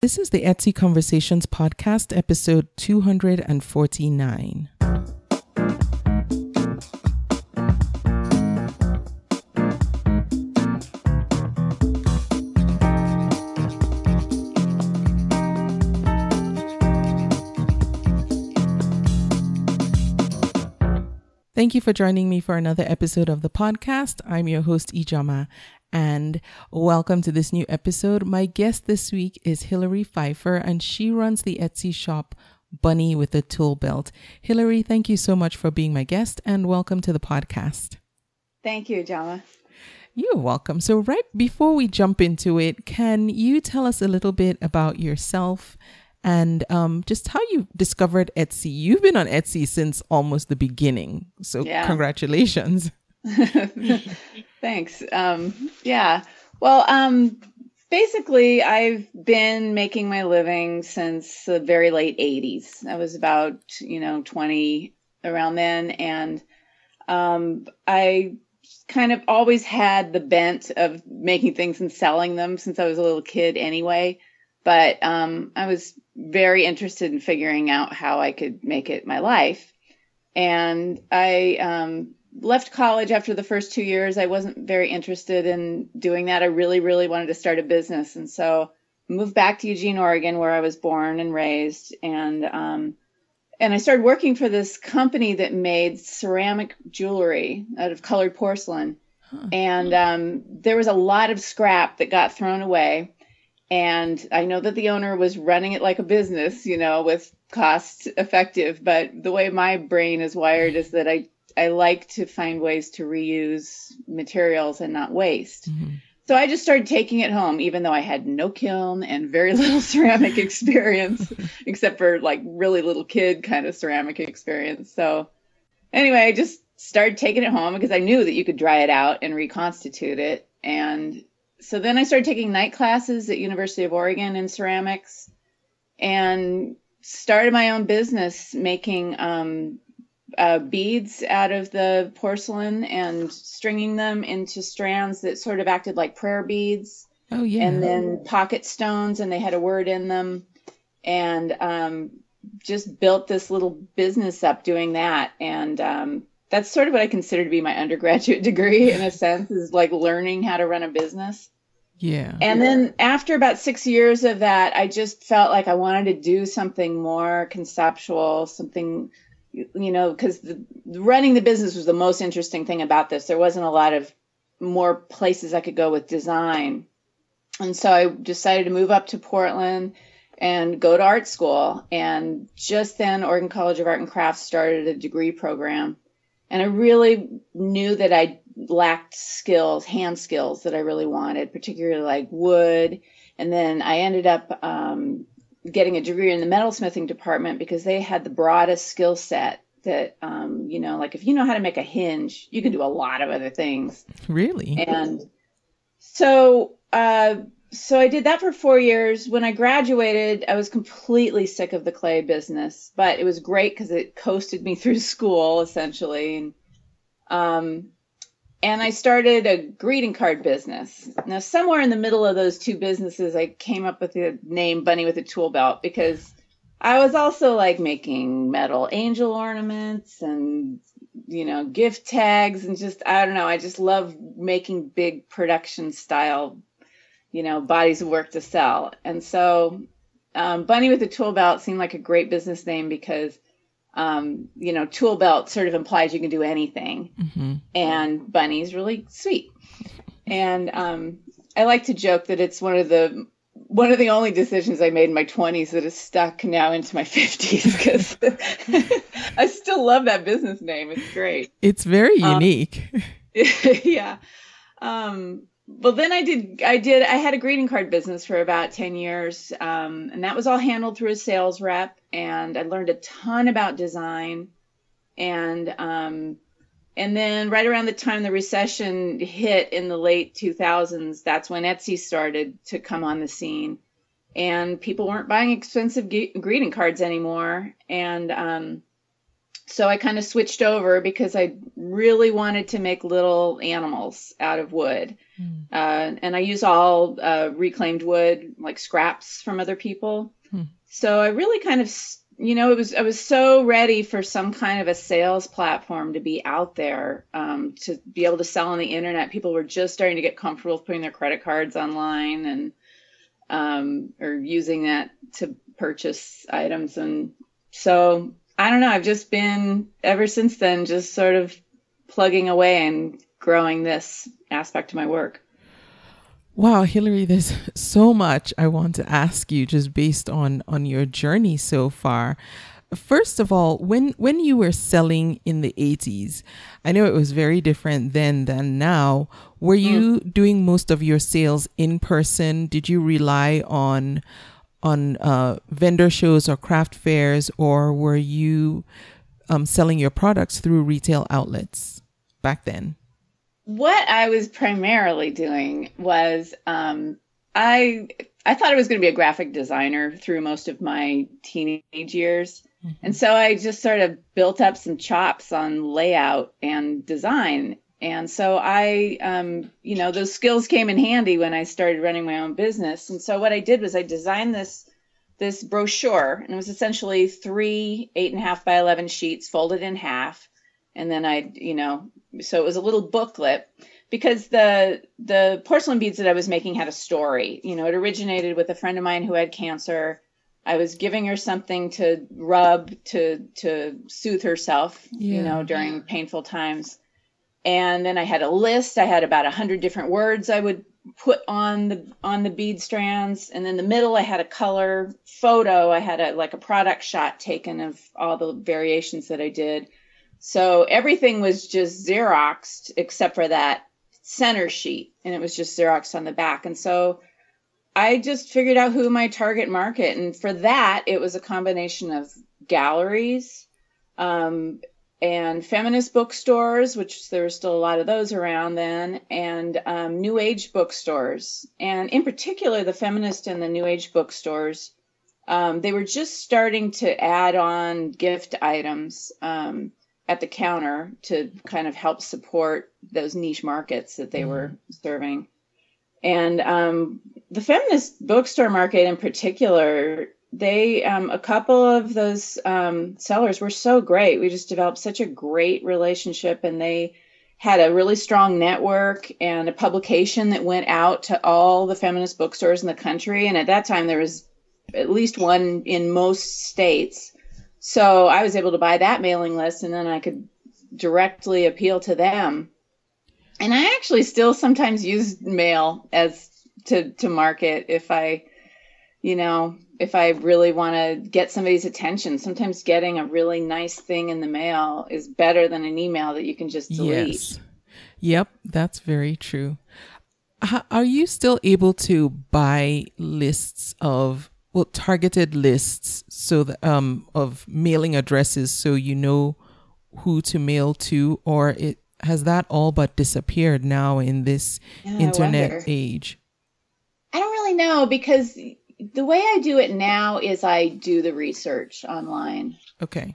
This is the Etsy Conversations podcast, episode 249. Thank you for joining me for another episode of the podcast. I'm your host, Ijama, and welcome to this new episode. My guest this week is Hilary Pfeifer, and she runs the Etsy shop Bunny with a Toolbelt. Hilary, thank you so much for being my guest, and welcome to the podcast. Thank you, Ijama. You're welcome. So right before we jump into it, can you tell us a little bit about yourself and just how you discovered Etsy? You've been on Etsy since almost the beginning, so Congratulations. Thanks. Basically, I've been making my living since the very late 80s. I was about, 20 around then. And I kind of always had the bent of making things and selling them since I was a little kid anyway. But I was very interested in figuring out how I could make it my life. And I left college after the first 2 years. I wasn't very interested in doing that. I really, really wanted to start a business. And so I moved back to Eugene, Oregon, where I was born and raised. And I started working for this company that made ceramic jewelry out of colored porcelain. And there was a lot of scrap that got thrown away. And I know that the owner was running it like a business, with cost effective. But the way my brain is wired is that I like to find ways to reuse materials and not waste. Mm-hmm. So I just started taking it home, even though I had no kiln and very little ceramic experience, except for like really little kid kind of ceramic experience. So anyway, I just started taking it home because I knew that you could dry it out and reconstitute it. And so then I started taking night classes at University of Oregon in ceramics and started my own business making beads out of the porcelain and stringing them into strands that sort of acted like prayer beads. Oh, yeah. And then pocket stones, and they had a word in them. And just built this little business up doing that. And that's sort of what I consider to be my undergraduate degree, in a sense, is like learning how to run a business. Yeah. And then after about 6 years of that, I just felt like I wanted to do something more conceptual, something, because running the business was the most interesting thing about this. There wasn't a lot of more places I could go with design. And so I decided to move up to Portland and go to art school. And just then, Oregon College of Art and Crafts started a degree program. And I really knew that I lacked skills, hand skills that I really wanted, particularly like wood. And then I ended up getting a degree in the metalsmithing department because they had the broadest skill set that, like if you know how to make a hinge, you can do a lot of other things. Really? And so I did that for 4 years. When I graduated, I was completely sick of the clay business, but it was great because it coasted me through school, essentially. And I started a greeting card business. Now, somewhere in the middle of those two businesses, I came up with the name Bunny with a Toolbelt because I was also like making metal angel ornaments and, gift tags and just, I don't know, I just love making big production style bodies of work to sell. And so Bunny with a Toolbelt seemed like a great business name because, tool belt sort of implies you can do anything. Mm-hmm. And Bunny's really sweet. And I like to joke that it's one of the only decisions I made in my 20s that is stuck now into my 50s because I still love that business name. It's great. It's very unique. Yeah. Well, then I had a greeting card business for about 10 years. And that was all handled through a sales rep. And I learned a ton about design. And then right around the time the recession hit in the late 2000s, that's when Etsy started to come on the scene. And people weren't buying expensive greeting cards anymore. And So I kind of switched over because I really wanted to make little animals out of wood. And I use all reclaimed wood, like scraps from other people. So I really kind of, I was so ready for some kind of a sales platform to be out there, to be able to sell on the internet. People were just starting to get comfortable with putting their credit cards online and or using that to purchase items. And so I don't know, I've just been ever since then just sort of plugging away and growing this aspect of my work. Wow, Hilary, there's so much I want to ask you just based on your journey so far. First of all, when you were selling in the 80s, I know it was very different then than now. Were you doing most of your sales in person? Did you rely on vendor shows or craft fairs, or were you selling your products through retail outlets back then? What I was primarily doing was I thought I was going to be a graphic designer through most of my teenage years. And so I just sort of built up some chops on layout and design. And so those skills came in handy when I started running my own business. And so what I did was I designed this brochure, and it was essentially 3 8.5 by 11 sheets folded in half. And then so it was a little booklet, because the porcelain beads that I was making had a story. It originated with a friend of mine who had cancer. I was giving her something to rub to soothe herself, during painful times. And then I had a list. I had about 100 different words I would put on the bead strands. And in the middle, I had a color photo. I had a product shot taken of all the variations that I did. So everything was just Xeroxed except for that center sheet, and it was just Xeroxed on the back. And so I just figured out who my target market, and for that, it was a combination of galleries and feminist bookstores, which there were still a lot of those around then, and New Age bookstores. And in particular, the feminist and the New Age bookstores, they were just starting to add on gift items at the counter to kind of help support those niche markets that they were serving. And the feminist bookstore market in particular, they a couple of those sellers were so great. We just developed such a great relationship, and they had a really strong network and a publication that went out to all the feminist bookstores in the country. And at that time, there was at least one in most states. So I was able to buy that mailing list, and then I could directly appeal to them. And I actually still sometimes use mail as to market if I really want to get somebody's attention. Sometimes getting a really nice thing in the mail is better than an email that you can just delete. Yes. Yep, that's very true. Are you still able to buy lists of targeted lists of mailing addresses so you know who to mail to, or has that all but disappeared now in this internet age? I don't really know, because the way I do it now is I do the research online. Okay.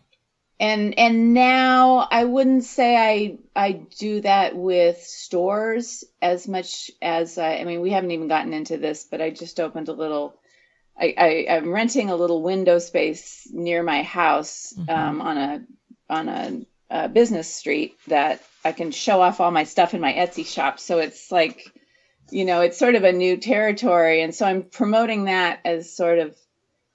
And now I wouldn't say I do that with stores as much as we haven't even gotten into this, but I just opened a little. I'm renting a little window space near my house on a business street that I can show off all my stuff in my Etsy shop. So it's like, it's sort of a new territory. And so I'm promoting that as sort of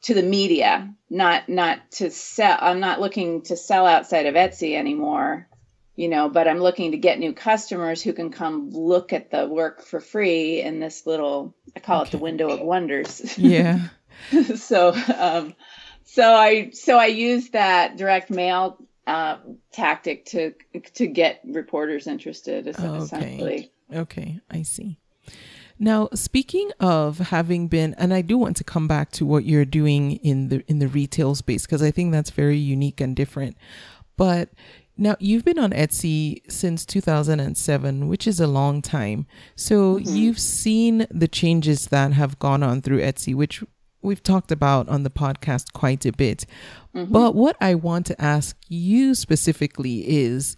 to the media, not to sell. I'm not looking to sell outside of Etsy anymore, but I'm looking to get new customers who can come look at the work for free in this little, I call it the window of wonders. Yeah. So I use that direct mail tactic to get reporters interested, essentially. Okay, I see. Now, speaking of having been, and I do want to come back to what you're doing in the retail space, because I think that's very unique and different. But now you've been on Etsy since 2007, which is a long time. So you've seen the changes that have gone on through Etsy, which we've talked about on the podcast quite a bit. Mm-hmm. But what I want to ask you specifically is,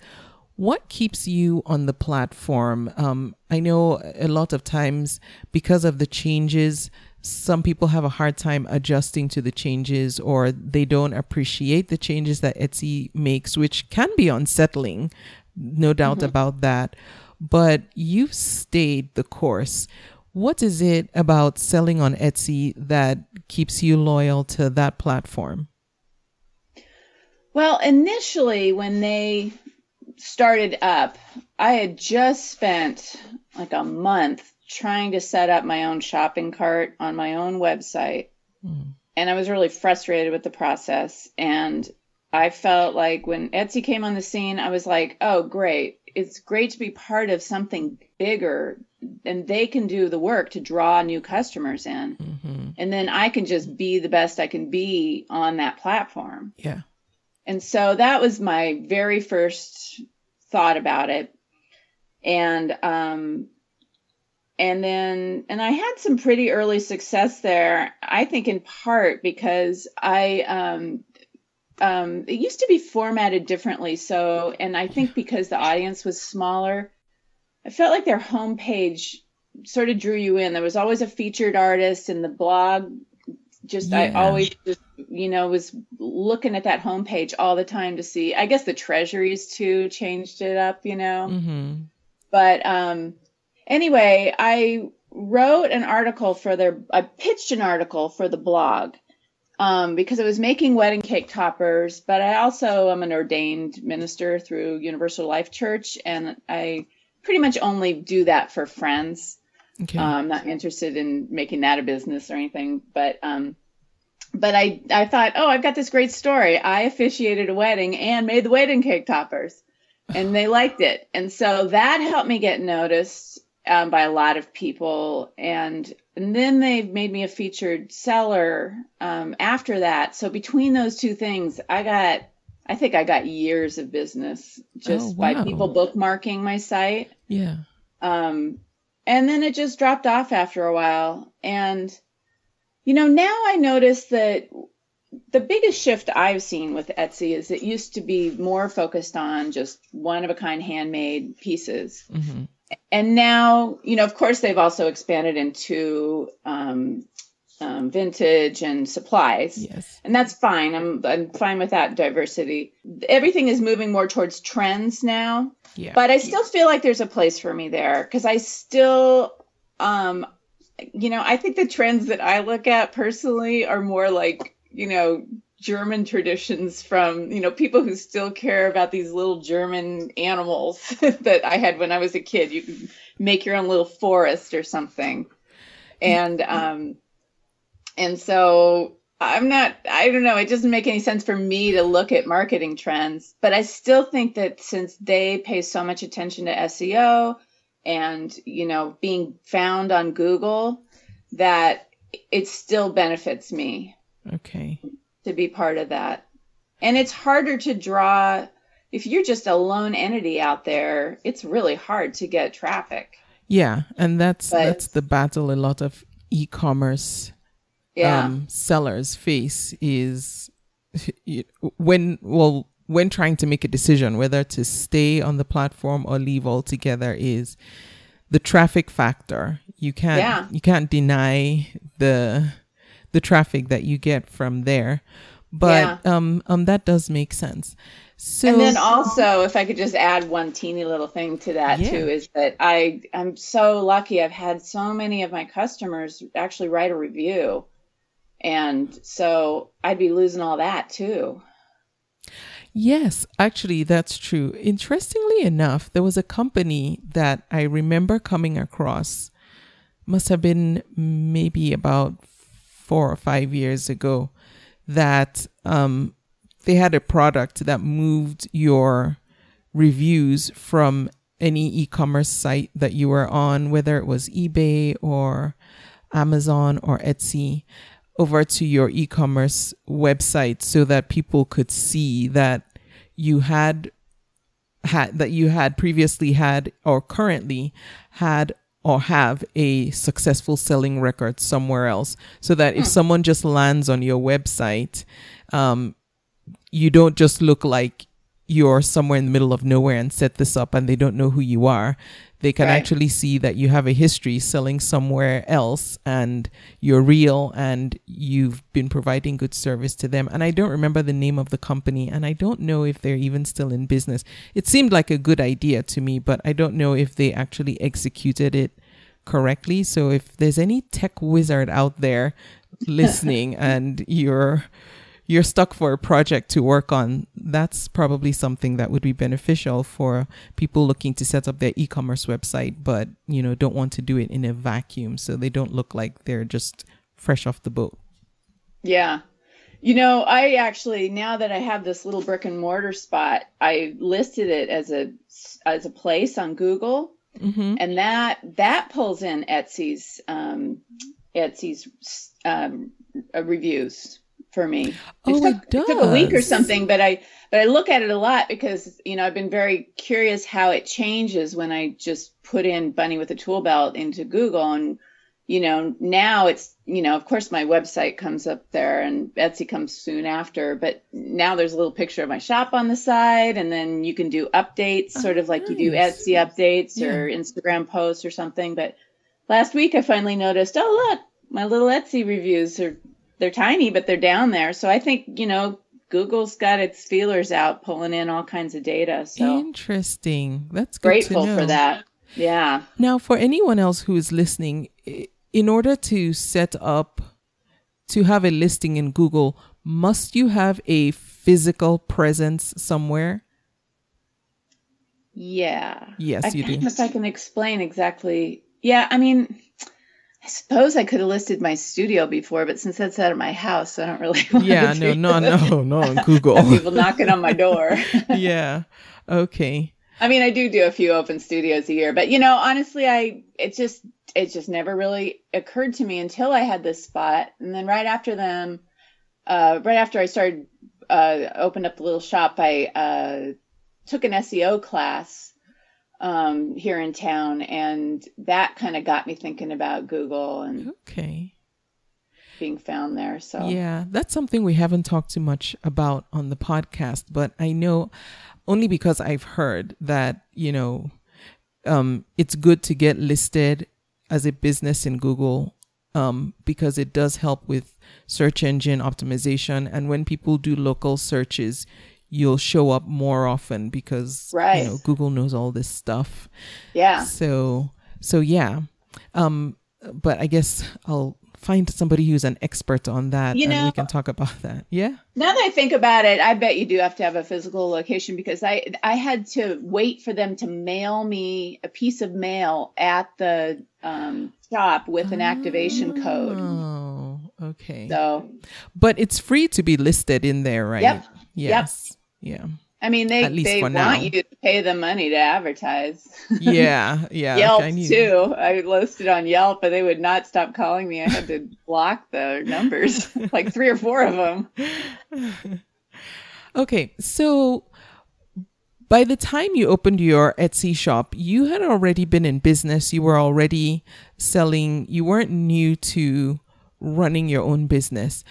what keeps you on the platform? I know a lot of times because of the changes, some people have a hard time adjusting to the changes, or they don't appreciate the changes that Etsy makes, which can be unsettling, no doubt about that. But you've stayed the course. What is it about selling on Etsy that keeps you loyal to that platform? Well, initially when they started up, I had just spent like a month trying to set up my own shopping cart on my own website. And I was really frustrated with the process. And I felt like when Etsy came on the scene, I was like, oh, great. It's great to be part of something bigger, and they can do the work to draw new customers in. And then I can just be the best I can be on that platform. Yeah. And so that was my very first thought about it. And I had some pretty early success there, I think in part because it used to be formatted differently. So, and I think because the audience was smaller, I felt like their homepage sort of drew you in. There was always a featured artist, and the blog I always just, was looking at that homepage all the time to see. I guess the treasuries too changed it up, But anyway, I pitched an article for the blog because I was making wedding cake toppers, but I also am an ordained minister through Universal Life Church, and I pretty much only do that for friends. Okay. I'm not interested in making that a business or anything, but I thought, oh, I've got this great story. I officiated a wedding and made the wedding cake toppers, and they liked it. And so that helped me get noticed by a lot of people. And then they made me a featured seller after that. So between those two things, I think I got years of business just by people bookmarking my site. Yeah. And then it just dropped off after a while. And, now I notice that the biggest shift I've seen with Etsy is it used to be more focused on just one-of-a-kind handmade pieces. Mm-hmm. And now, of course, they've also expanded into vintage and supplies. Yes. And that's fine. I'm fine with that diversity. Everything is moving more towards trends now. Yeah. But I still feel like there's a place for me there because I still, I think the trends that I look at personally are more like, German traditions from, people who still care about these little German animals that I had when I was a kid. You can make your own little forest or something. And so I don't know, it doesn't make any sense for me to look at marketing trends, but I still think that since they pay so much attention to SEO and, being found on Google, that it still benefits me. Okay. To be part of that. And it's harder to draw, if you're just a lone entity out there, it's really hard to get traffic. Yeah. And that's the battle a lot of e-commerce sellers face is when trying to make a decision whether to stay on the platform or leave altogether is the traffic factor. You can't deny the traffic that you get from there, but that does make sense. So, and then also, if I could just add one teeny little thing to that too, is that I'm so lucky. I've had so many of my customers actually write a review, and so I'd be losing all that too. Yes, actually, that's true. Interestingly enough, there was a company that I remember coming across, must have been maybe about 4 or 5 years ago, that they had a product that moved your reviews from any e-commerce site that you were on, whether it was eBay or Amazon or Etsy, over to your e-commerce website so that people could see that you had previously had or currently had or have a successful selling record somewhere else, so that if someone just lands on your website, you don't just look like you're somewhere in the middle of nowhere and set this up and they don't know who you are. They can actually see that you have a history selling somewhere else and you're real and you've been providing good service to them. And I don't remember the name of the company, and I don't know if they're even still in business. It seemed like a good idea to me, but I don't know if they actually executed it correctly. So if there's any tech wizard out there listening and you're stuck for a project to work on, that's probably something that would be beneficial for people looking to set up their e-commerce website, but, don't want to do it in a vacuum, so they don't look like they're just fresh off the boat. Yeah. I actually, now that I have this little brick and mortar spot, I listed it as a place on Google, and that pulls in Etsy's reviews for me. It took a week or something, but I look at it a lot because, I've been very curious how it changes when I just put in Bunny with a Toolbelt into Google. And, now it's, of course my website comes up there and Etsy comes soon after, but now there's a little picture of my shop on the side, and then you can do updates, sort of like you do Etsy updates or Instagram posts or something. But last week I finally noticed, oh, look, my little Etsy reviews they're tiny, but they're down there. So I think, Google's got its feelers out, pulling in all kinds of data. So interesting. That's good grateful to know. for that. Yeah. Now, for anyone else who is listening, in order to set up, to have a listing in Google, must you have a physical presence somewhere? Yeah. Yes, you do. If I can explain exactly. Yeah, I suppose I could have listed my studio before, but since that's out of my house, I don't really want to. No, on Google. Have people knocking on my door. Yeah. Okay. I do a few open studios a year, but honestly, it just never really occurred to me until I had this spot. And then right after I started, opened up the little shop, I took an SEO class here in town, and that kind of got me thinking about Google and being found there. So yeah, that's something we haven't talked too much about on the podcast, but I know only because I've heard that, it's good to get listed as a business in Google, because it does help with search engine optimization. And when people do local searches, you'll show up more often because Google knows all this stuff. Yeah. So yeah. But I guess I'll find somebody who's an expert on that, and we can talk about that. Yeah. Now that I think about it, I bet you do have to have a physical location, because I had to wait for them to mail me a piece of mail at the shop with an activation code. Oh, okay. So, but it's free to be listed in there, right? Yep. Yes. Yep. Yeah. They want you to pay them money to advertise. Yeah. Yelp too. I listed on Yelp, but they would not stop calling me. I had to block the numbers, like 3 or 4 of them. Okay, so by the time you opened your Etsy shop, you had already been in business. You were already selling. You weren't new to running your own business.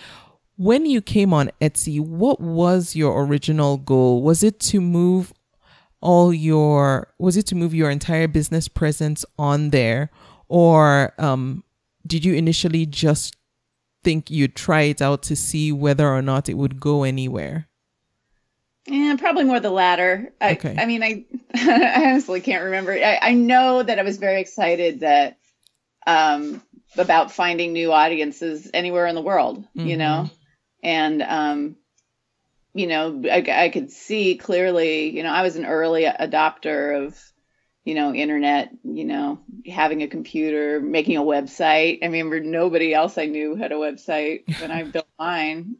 When you came on Etsy, what was your original goal? Was it to move your entire business presence on there? Or did you initially just think you'd try it out to see whether or not it would go anywhere? Yeah, probably more the latter. Okay. I honestly can't remember. I know that I was very excited that about finding new audiences anywhere in the world, And, I could see clearly, I was an early adopter of, internet, having a computer, making a website. I remember nobody else I knew had a website when I built mine.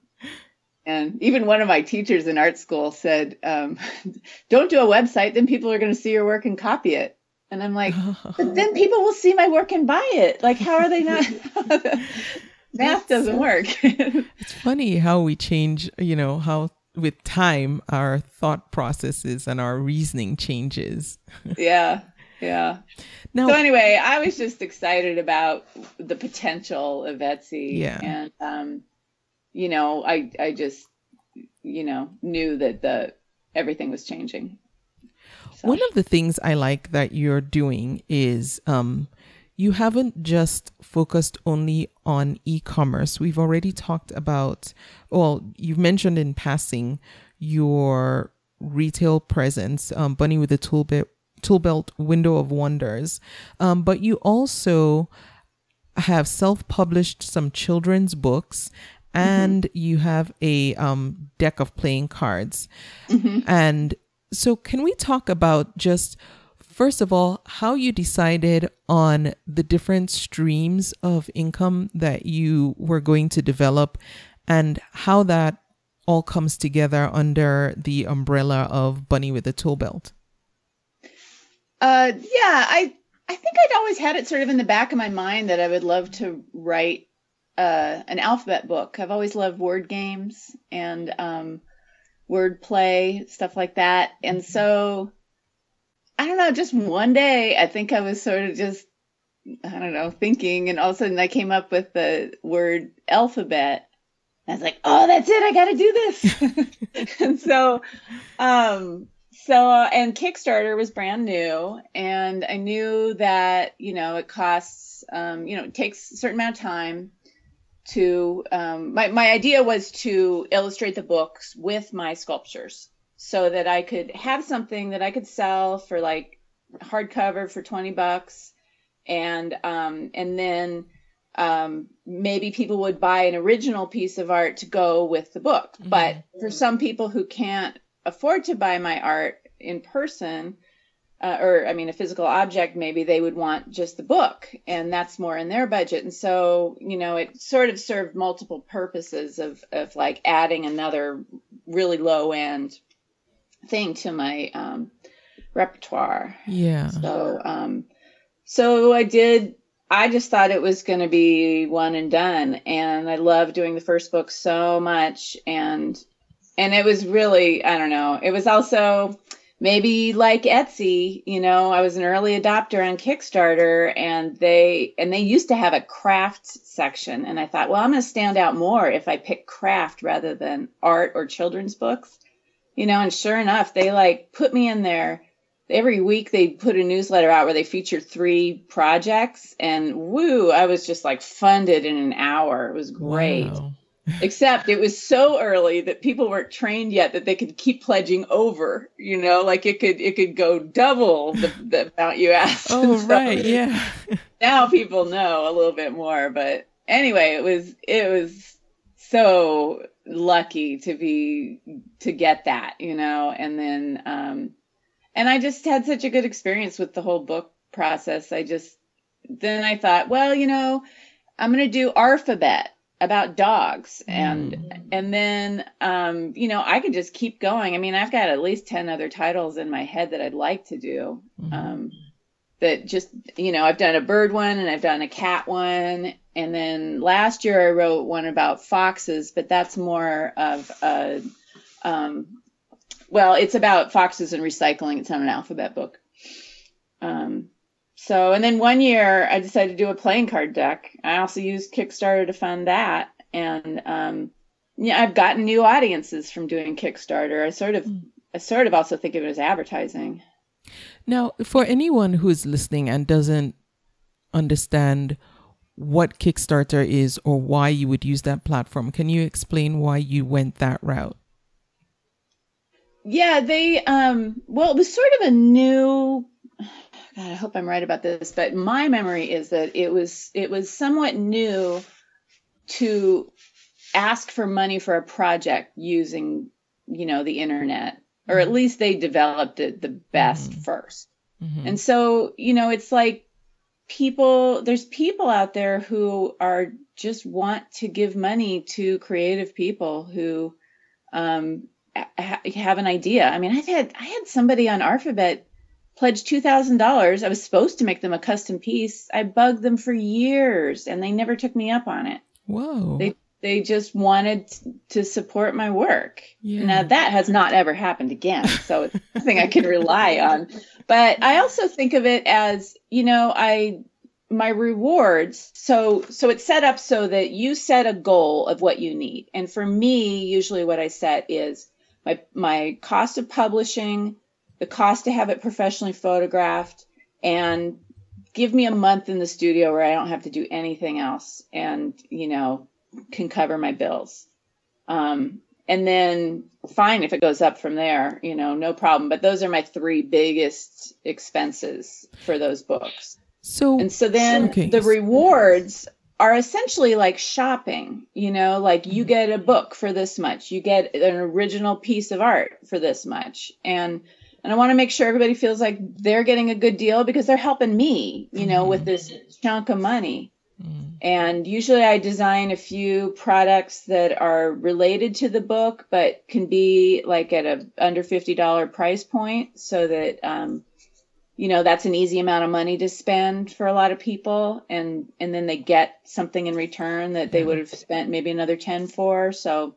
And even one of my teachers in art school said, don't do a website, then people are going to see your work and copy it. And I'm like, but then people will see my work and buy it. Like, how are they not? Math doesn't work. It's funny how we change, how with time our thought processes and our reasoning changes. Yeah. Yeah. Now, So anyway, I was just excited about the potential of Etsy. yeah. And, I just, knew that everything was changing. So. One of the things I like that you're doing is you haven't just focused only on e-commerce. We've already talked about, well, you've mentioned in passing your retail presence, Bunny with the Toolbelt Window of Wonders. But you also have self-published some children's books, and you have a deck of playing cards. And so can we talk about just, first of all, how you decided on the different streams of income that you were going to develop and how that all comes together under the umbrella of Bunny with the Toolbelt? I think I'd always had it sort of in the back of my mind that I would love to write an alphabet book. I've always loved word games and word play, stuff like that. And so, I don't know, just one day, I think I was sort of just, I don't know, thinking, and all of a sudden I came up with the word alphabet. And I was like, oh, that's it. I got to do this. And and Kickstarter was brand new, and I knew that, it costs, it takes a certain amount of time to, my idea was to illustrate the books with my sculptures so that I could have something that I could sell for like hardcover for $20. And then maybe people would buy an original piece of art to go with the book. But for some people who can't afford to buy my art in person, a physical object, maybe they would want just the book, and that's more in their budget. And so, it sort of served multiple purposes of like adding another really low end thing to my repertoire. Yeah. So I just thought it was going to be one and done. And I loved doing the first book so much. And it was really, I don't know, it was also maybe like Etsy, I was an early adopter on Kickstarter, and they used to have a craft section. And I thought, well, I'm going to stand out more if I pick craft rather than art or children's books, and sure enough, they like put me in there. Every week they put a newsletter out where they featured 3 projects, and woo, I was just like funded in an hour. It was great. Wow. Except it was so early that people weren't trained yet that they could keep pledging over, like it could go double the amount you asked. Oh, right. Yeah. Now people know a little bit more, but anyway, it was so lucky to get that, and then, and I just had such a good experience with the whole book process. Then I thought, well, I'm going to do alphabet about dogs. And then, I could just keep going. I mean, I've got at least 10 other titles in my head that I'd like to do. That just, I've done a bird one and I've done a cat one. And then last year I wrote one about foxes, but that's more of it's about foxes and recycling. It's not an alphabet book. And then one year I decided to do a playing card deck. I also used Kickstarter to fund that. And, I've gotten new audiences from doing Kickstarter. I sort of also think of it as advertising. Now, for anyone who's listening and doesn't understand what Kickstarter is or why you would use that platform, can you explain why you went that route? Yeah, it was sort of a new, God, I hope I'm right about this, but my memory is that it was somewhat new to ask for money for a project using, the internet, or at least they developed it the best first. And so, it's like there's people out there who are just want to give money to creative people who, have an idea. I mean, I had somebody on Alphabet pledge $2,000. I was supposed to make them a custom piece. I bugged them for years and they never took me up on it. Whoa. they just wanted to support my work. Yeah. Now that has not ever happened again. So it's something I can rely on. But I also think of it as, my rewards. So it's set up so that you set a goal of what you need. And for me, usually what I set is my cost of publishing, the cost to have it professionally photographed, and give me a month in the studio where I don't have to do anything else and, can cover my bills. And then fine, if it goes up from there, no problem. But those are my 3 biggest expenses for those books. So then the rewards are essentially like shopping, like you get a book for this much, you get an original piece of art for this much. And I want to make sure everybody feels like they're getting a good deal because they're helping me, with this chunk of money. And usually I design a few products that are related to the book, but can be like at a under $50 price point so that, that's an easy amount of money to spend for a lot of people. And then they get something in return that they would have spent maybe another 10 for. So.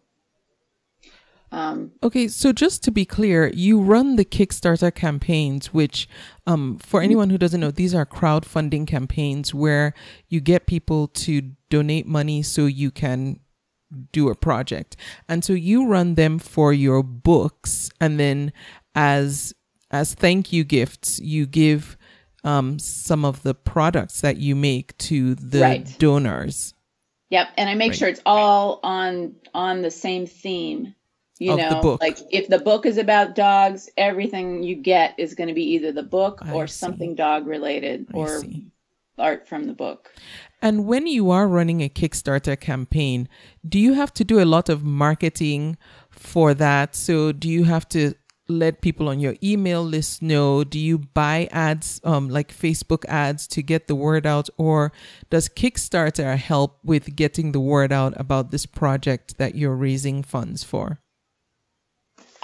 Okay, so just to be clear, you run the Kickstarter campaigns, which for anyone who doesn't know, these are crowdfunding campaigns where you get people to donate money so you can do a project. And so you run them for your books, and then as thank you gifts, you give some of the products that you make to the donors. Yep, and I make sure it's all on the same theme. The book. Like if the book is about dogs, everything you get is going to be either the book or something dog related or art from the book. And when you are running a Kickstarter campaign, do you have to do a lot of marketing for that? So do you have to let people on your email list know? Do you buy ads, like Facebook ads, to get the word out? Or does Kickstarter help with getting the word out about this project that you're raising funds for?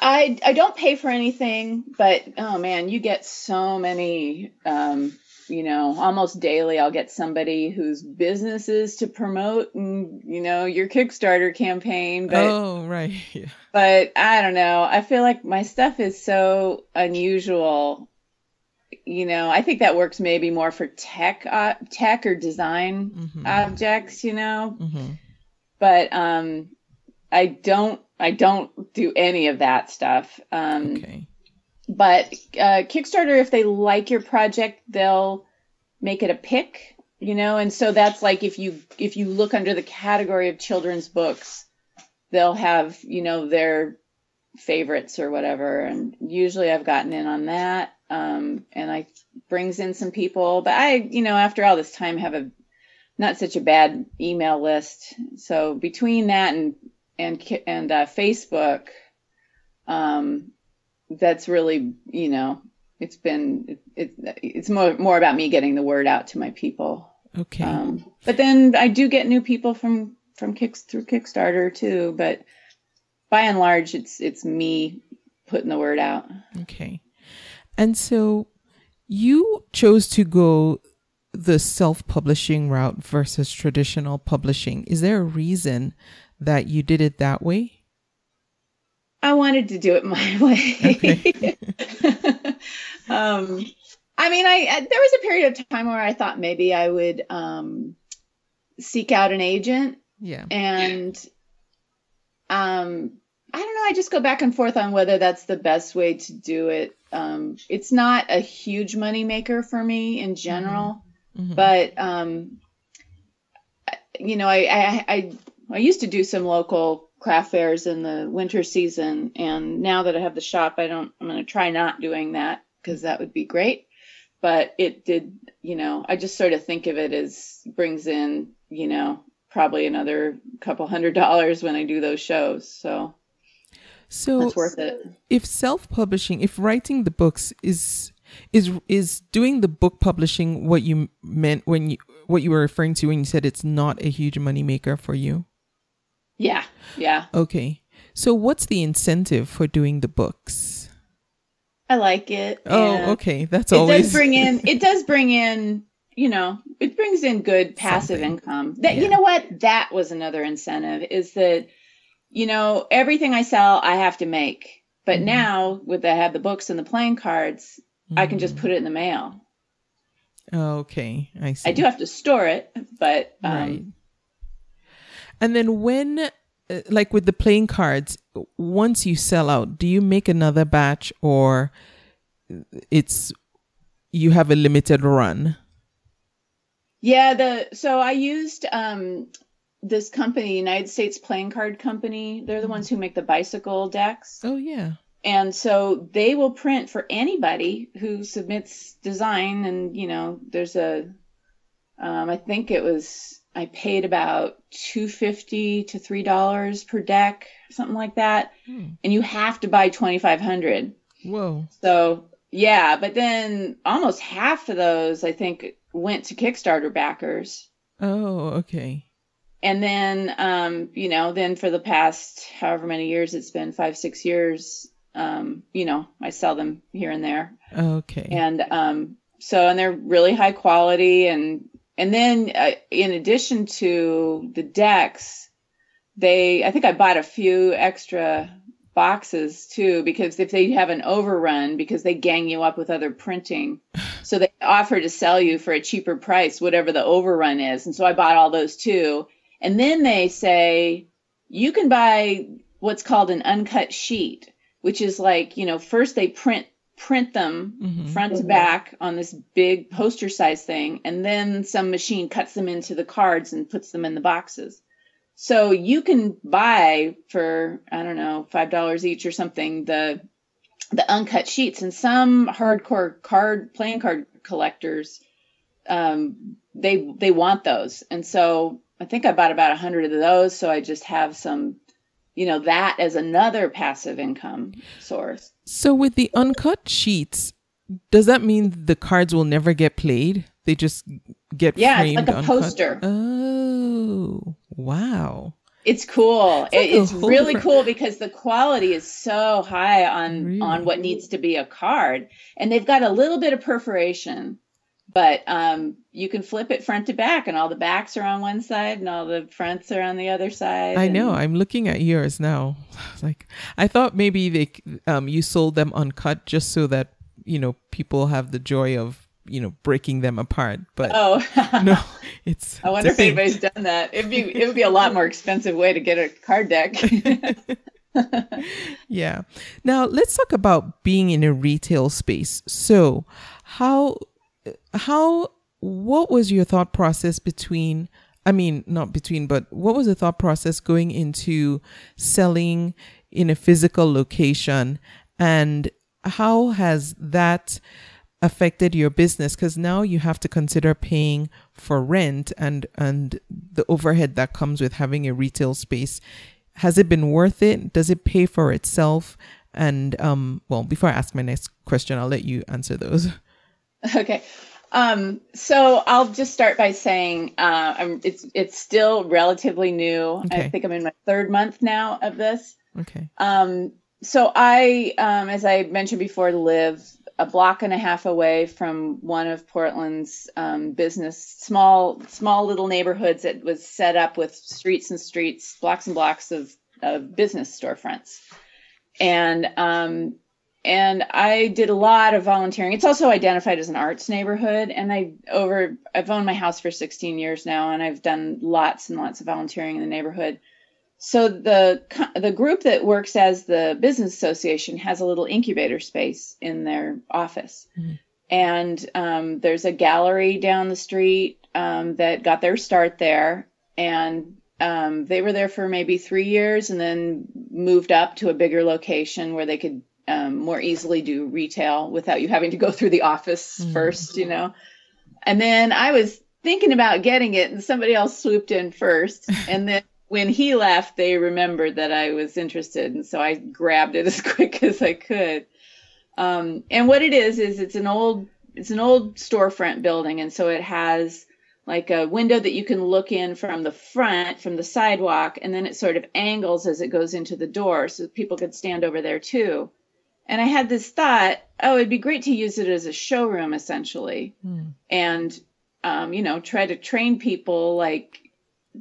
I don't pay for anything, but oh man, you get so many, almost daily I'll get somebody whose business is to promote and, your Kickstarter campaign. But, oh, right. Yeah. But I don't know. I feel like my stuff is so unusual. I think that works maybe more for tech or design objects, but I don't do any of that stuff. But Kickstarter, if they like your project, they'll make it a pick, and so that's like if you look under the category of children's books, they'll have, their favorites or whatever. And usually I've gotten in on that. And I brings in some people, but I, after all this time have not such a bad email list. So between that and Facebook, that's really, it's more about me getting the word out to my people. Okay. But then I do get new people through Kickstarter too, but by and large, it's me putting the word out. Okay. And so you chose to go the self-publishing route versus traditional publishing. Is there a reason that you did it that way? I wanted to do it my way. Okay. There was a period of time where I thought maybe I would seek out an agent. Yeah. And I don't know. I just go back and forth on whether that's the best way to do it. It's not a huge money maker for me in general, but I used to do some local craft fairs in the winter season, and now that I have the shop, I'm going to try not doing that because that would be great. But it did, I just sort of think of it as brings in, probably another couple $100 when I do those shows. So that's worth it. If self-publishing, if writing the books is doing the book publishing what you meant what you were referring to when you said it's not a huge money maker for you? Yeah. Okay. So what's the incentive for doing the books? I like it. Oh, okay. That's always... It does bring in, it brings in good passive income. That, you know what? That was another incentive, is that, everything I sell, I have to make. But now I have the books and the playing cards, I can just put it in the mail. Okay, I see. I do have to store it, but right. And then when, like with the playing cards, once you sell out, do you make another batch, or you have a limited run? Yeah, so I used this company, United States Playing Card Company. They're the ones who make the bicycle decks. Oh, yeah. And so they will print for anybody who submits design. And, there's I think I paid about $2.50 to $3 per deck, something like that. And you have to buy 2,500. Whoa. So, yeah, but then almost half of those, I think, went to Kickstarter backers. Oh, okay. And then, then for the past however many years it's been, 5-6 years, I sell them here and there. Okay. And and they're really high quality. And then in addition to the decks, I think I bought a few extra boxes too, because if they have an overrun, because they gang you up with other printing, so they offer to sell you for a cheaper price, whatever the overrun is. And so I bought all those too. And then they say, you can buy what's called an uncut sheet, which is like, first they print them front to back on this big poster size thing. And then some machine cuts them into the cards and puts them in the boxes. So you can buy for, I don't know, $5 each or something, the uncut sheets. And some hardcore playing card collectors, they want those. And so I think I bought about 100 of those. So I just have some, that as another passive income source. So with the uncut sheets, does that mean the cards will never get played? They just get framed? It's like a poster. Oh, wow. It's cool. It's really cool because the quality is so high on what needs to be a card. And they've got a little bit of perforation, but you can flip it front to back, and all the backs are on one side and all the fronts are on the other side. I know. I'm looking at yours now. I thought maybe you sold them uncut just so that, people have the joy of, breaking them apart. But no, it's. I wonder if anybody's done that. It would be a lot more expensive way to get a card deck. Yeah. Now let's talk about being in a retail space. So what was your thought process what was the thought process going into selling in a physical location, and how has that affected your business? Because now you have to consider paying for rent and the overhead that comes with having a retail space. Has it been worth it? Does it pay for itself? And before I ask my next question, I'll let you answer those. Okay. So I'll just start by saying it's still relatively new. Okay. I think I'm in my 3rd month now of this. Okay. So I, as I mentioned before, live a block and a half away from one of Portland's small little neighborhoods that was set up with streets and streets, blocks and blocks of business storefronts. And I did a lot of volunteering. It's also identified as an arts neighborhood. And I've owned my house for 16 years now, and I've done lots and lots of volunteering in the neighborhood. So the group that works as the business association has a little incubator space in their office. Mm-hmm. And there's a gallery down the street that got their start there. And they were there for maybe 3 years and then moved up to a bigger location where they could more easily do retail without you having to go through the office first, And then I was thinking about getting it, and somebody else swooped in first. And then when he left, they remembered that I was interested. And so I grabbed it as quick as I could. And what it is it's an old storefront building. And so it has like a window that you can look in from the front, from the sidewalk, and then it sort of angles as it goes into the door so people could stand over there too. And I had this thought, it'd be great to use it as a showroom essentially. And try to train people like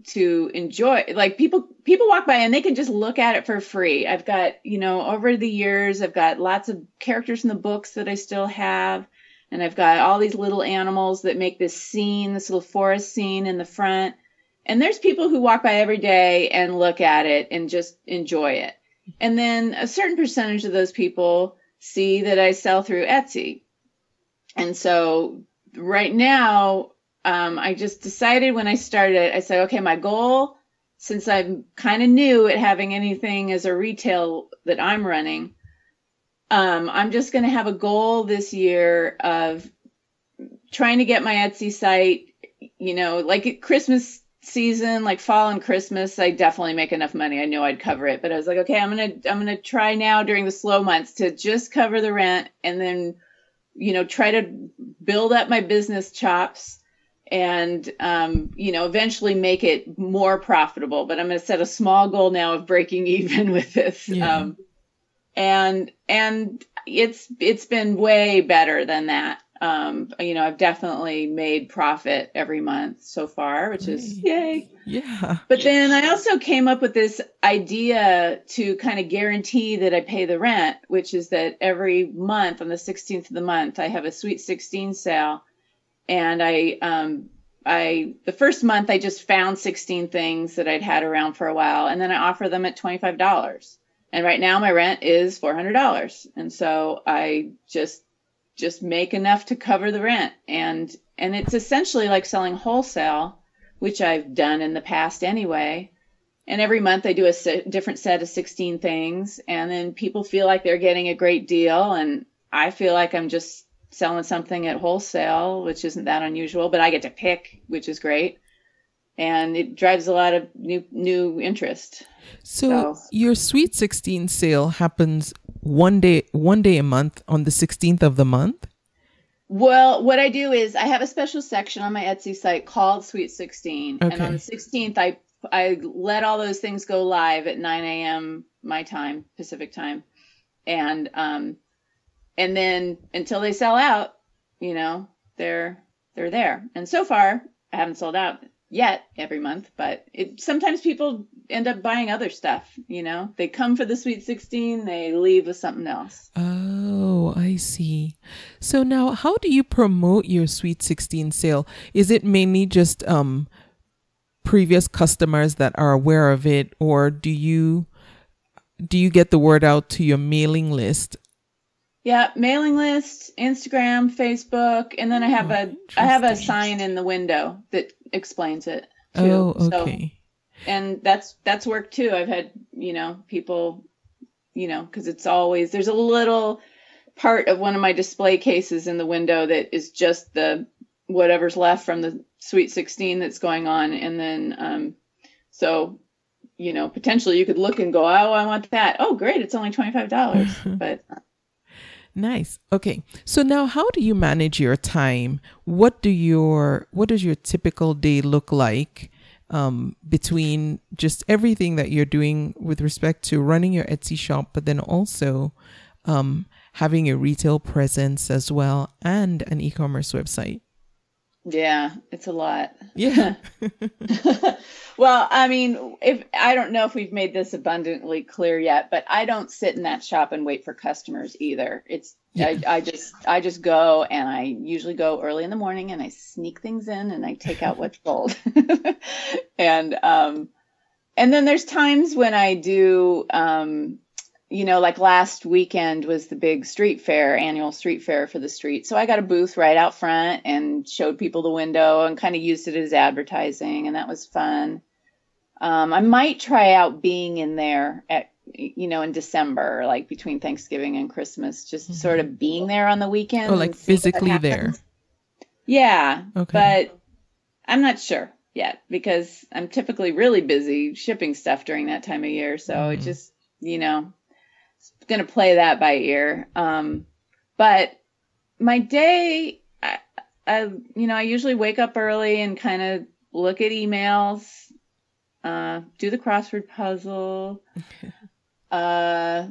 to enjoy, like people walk by and they can just look at it for free. I've got, over the years, I've got lots of characters in the books that I still have. And I've got all these little animals that make this little forest scene in the front. And there's people who walk by every day and look at it and just enjoy it. And then a certain percentage of those people see that I sell through Etsy. And so right now, I just decided when I started, I said, okay, my goal, since I'm kind of new at having anything as a retail that I'm running, I'm just going to have a goal this year of trying to get my Etsy site, like at Christmas season, like fall and Christmas, I definitely make enough money. I know I'd cover it, but I was like, okay, I'm going to try now during the slow months to just cover the rent and then, try to build up my business chops and, eventually make it more profitable. But I'm going to set a small goal now of breaking even with this. Yeah. And it's been way better than that. I've definitely made profit every month so far, which is yay. Yeah. But then I also came up with this idea to kind of guarantee that I pay the rent, which is that every month on the 16th of the month, I have a Sweet 16 sale. And the first month I just found 16 things that I'd had around for a while. And then I offer them at $25. And right now my rent is $400. And so I just make enough to cover the rent. And it's essentially like selling wholesale, which I've done in the past anyway. And every month I do a different set of 16 things. And then people feel like they're getting a great deal. And I feel like I'm just selling something at wholesale, which isn't that unusual, but I get to pick, which is great. And it drives a lot of new interest. So your Sweet 16 sale happens one day a month on the 16th of the month? Well, what I do is I have a special section on my Etsy site called Sweet 16. Okay. And on the 16th, I let all those things go live at 9 a.m. my time, Pacific time. And then until they sell out, they're there. And so far, I haven't sold out yet every month, but sometimes people end up buying other stuff. They come for the Sweet 16, they leave with something else. Oh, I see. So now how do you promote your Sweet 16 sale? Is it mainly just previous customers that are aware of it, or do you get the word out to your mailing list? Yeah, mailing list, Instagram, Facebook, and then I have a sign in the window that explains it too. Oh, okay. So, and that's worked too. I've had, people, because it's always, there's a little part of one of my display cases in the window that is just the whatever's left from the Sweet 16 that's going on. And then, potentially you could look and go, oh, I want that. Oh, great. It's only $25. But nice. Okay. So now how do you manage your time? What does your typical day look like between just everything that you're doing with respect to running your Etsy shop, but then also having a retail presence as well and an e-commerce website? Yeah, it's a lot. Yeah. Well, I mean, I don't know if we've made this abundantly clear yet, but I don't sit in that shop and wait for customers either. I just go, and I usually go early in the morning and I sneak things in and I take out what's sold. And then there's times when I do, like last weekend was the big annual street fair for the street. So I got a booth right out front and showed people the window and kind of used it as advertising. And that was fun. I might try out being in there in December, like between Thanksgiving and Christmas, just sort of being there on the weekend. Oh, like physically there. Yeah. Okay. But I'm not sure yet because I'm typically really busy shipping stuff during that time of year. So it just, going to play that by ear. But my day, I usually wake up early and kind of look at emails, do the crossword puzzle. I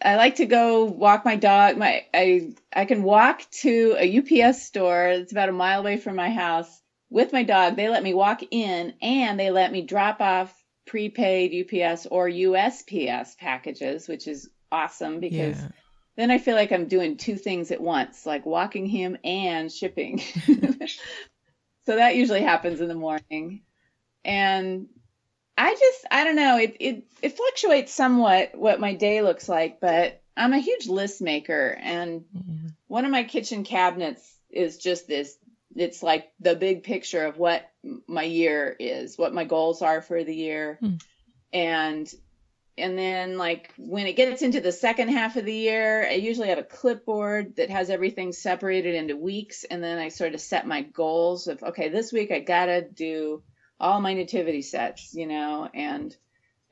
like to go walk my dog. I can walk to a UPS store that's about a mile away from my house with my dog, they let me walk in and they let me drop off prepaid UPS or USPS packages, which is awesome because then I feel like I'm doing two things at once, like walking him and shipping. So that usually happens in the morning. And I don't know, it fluctuates somewhat what my day looks like, but I'm a huge list maker. And one of my kitchen cabinets is just this, it's like the big picture of what my year is, what my goals are for the year. And then like when it gets into the second half of the year, I usually have a clipboard that has everything separated into weeks. And then I sort of set my goals of, okay, this week I gotta do all my nativity sets, you know, and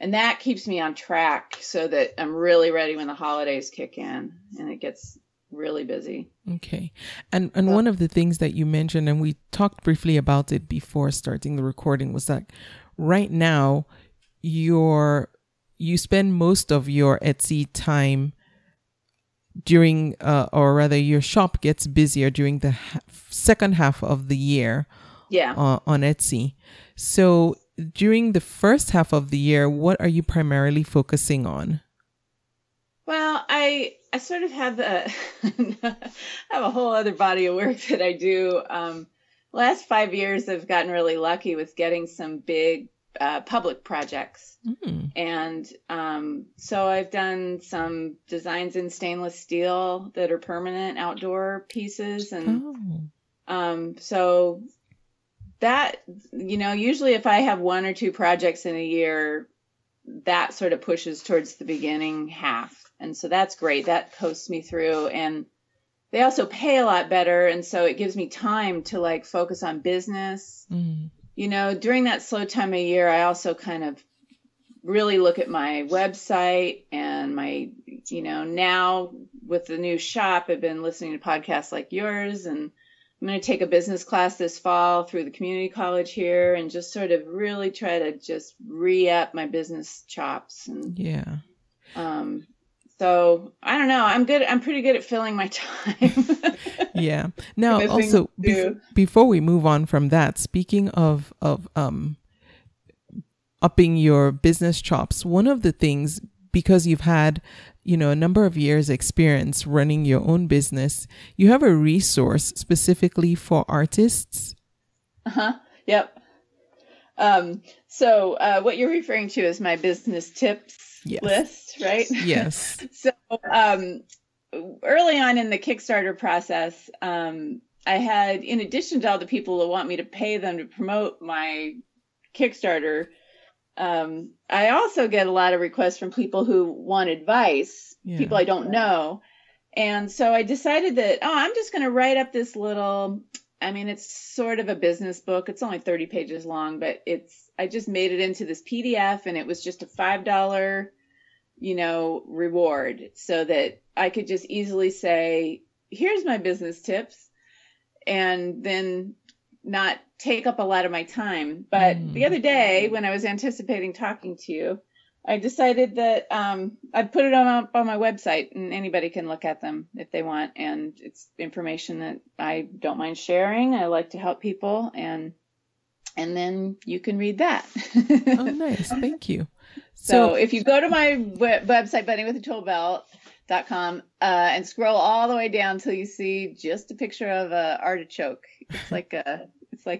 that keeps me on track so that I'm really ready when the holidays kick in and it gets really busy. Okay. And one of the things that you mentioned, and we talked briefly about it before starting the recording, was that right now you spend most of your Etsy time during, or rather your shop gets busier during the second half of the year on Etsy. So during the first half of the year, what are you primarily focusing on? Well, I sort of have have a whole other body of work that I do. Last 5 years, I've gotten really lucky with getting some big public projects. And so I've done some designs in stainless steel that are permanent outdoor pieces. And so that, you know, usually if I have one or two projects in a year, that sort of pushes towards the beginning half. And so that's great. That coasts me through. And they also pay a lot better. And so it gives me time to like focus on business. You know, during that slow time of year, I also kind of really look at my website and my, you know, now with the new shop, I've been listening to podcasts like yours, and I'm going to take a business class this fall through the community college here and just sort of really try to just re-up my business chops. And so I don't know. I'm pretty good at filling my time. Now, also, before we move on from that, speaking of upping your business chops, one of the things, because you've had, you know, a number of years experience running your own business, you have a resource specifically for artists. Yep. So what you're referring to is my business tips list, right? Yes. So early on in the Kickstarter process, I had, in addition to all the people who want me to pay them to promote my Kickstarter, I also get a lot of requests from people who want advice, people I don't know. And so I decided that, I'm just going to write up this little, I mean, it's sort of a business book. It's only 30 pages long, but I just made it into this PDF, and it was just a $5, you know, reward, so that I could just easily say, here's my business tips, and then not take up a lot of my time. But the other day, when I was anticipating talking to you, I decided that I'd put it up on my website, and anybody can look at them if they want. And it's information that I don't mind sharing. I like to help people, and then you can read that. Oh, nice. Thank you. So if you go to my website, buddingwithatoolbelt.com, and scroll all the way down till you see just a picture of a artichoke. It's like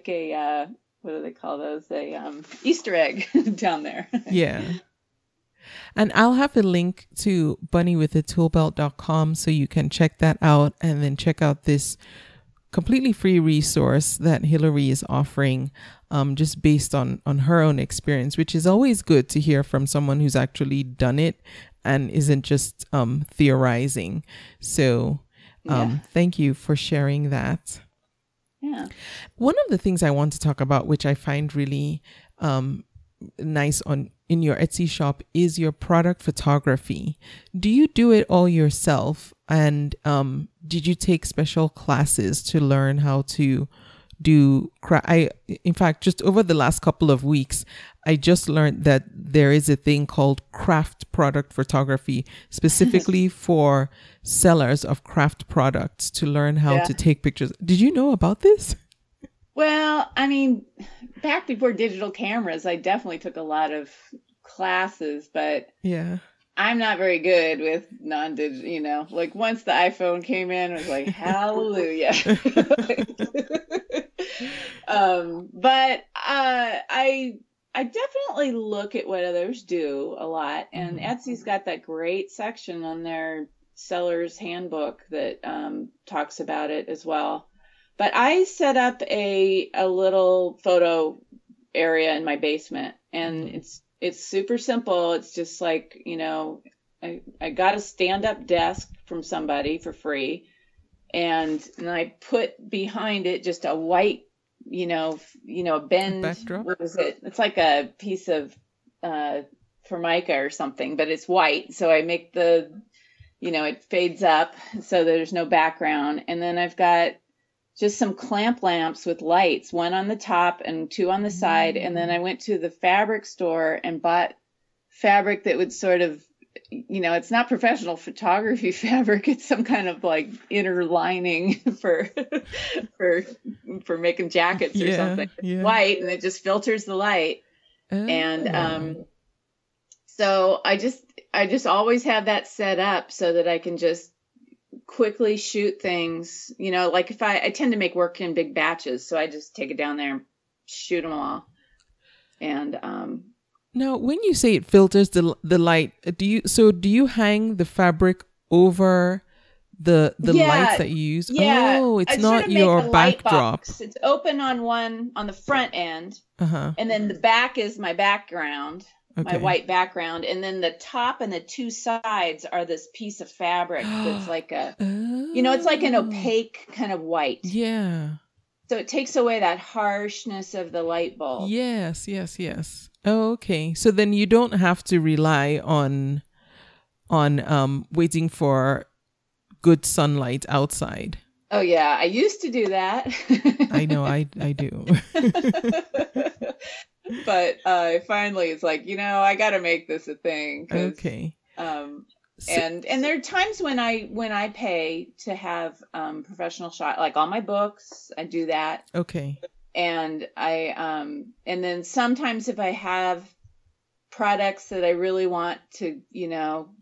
a what do they call those? Easter egg down there. Yeah. And I'll have a link to buddingwithatoolbelt.com so you can check that out, and then check out this completely free resource that Hilary is offering, just based on her own experience, which is always good to hear from someone who's actually done it and isn't just theorizing. So thank you for sharing that. Yeah. One of the things I want to talk about, which I find really nice in your Etsy shop, is your product photography. Do you do it all yourself? And did you take special classes to learn how to do in fact, just over the last couple of weeks, I just learned that there is a thing called craft product photography, specifically for sellers of craft products, to learn how to take pictures. Did you know about this? Well, I mean, back before digital cameras, I definitely took a lot of classes, but Yeah. I'm not very good with non-digital, like once the iPhone came in, I was like, hallelujah. But I definitely look at what others do a lot, and Etsy's got that great section on their seller's handbook that talks about it as well. But I set up a little photo area in my basement, and it's super simple. It's just like, I got a stand-up desk from somebody for free, and I put behind it just a white, a bend. Backdrop? What is it? It's like a piece of formica or something, but it's white. So I make it fades up so there's no background. And then I've got just some clamp lamps with lights, one on the top and two on the side. And then I went to the fabric store and bought fabric that would sort of, it's not professional photography fabric. It's some kind of like inner lining for making jackets or something. It's white, and it just filters the light. And so I just always have that set up so that I can just quickly shoot things. Like if I tend to make work in big batches, so I just take it down there and shoot them all. And now, when you say it filters the light, do you hang the fabric over the lights that you use? Yeah. Oh, it's not your backdrop. It's open on the front end, and then the back is my background, my white background, and then the top and the two sides are this piece of fabric that's like it's like an opaque kind of white. Yeah. So it takes away that harshness of the light bulb. Yes. Oh, okay. So then you don't have to rely on waiting for good sunlight outside. Oh yeah, I used to do that. I know, I do. But finally it's like, I got to make this a thing. Okay. And there are times when I pay to have professional shot, like on my books, I do that. Okay. And and then sometimes if I have products that I really want to,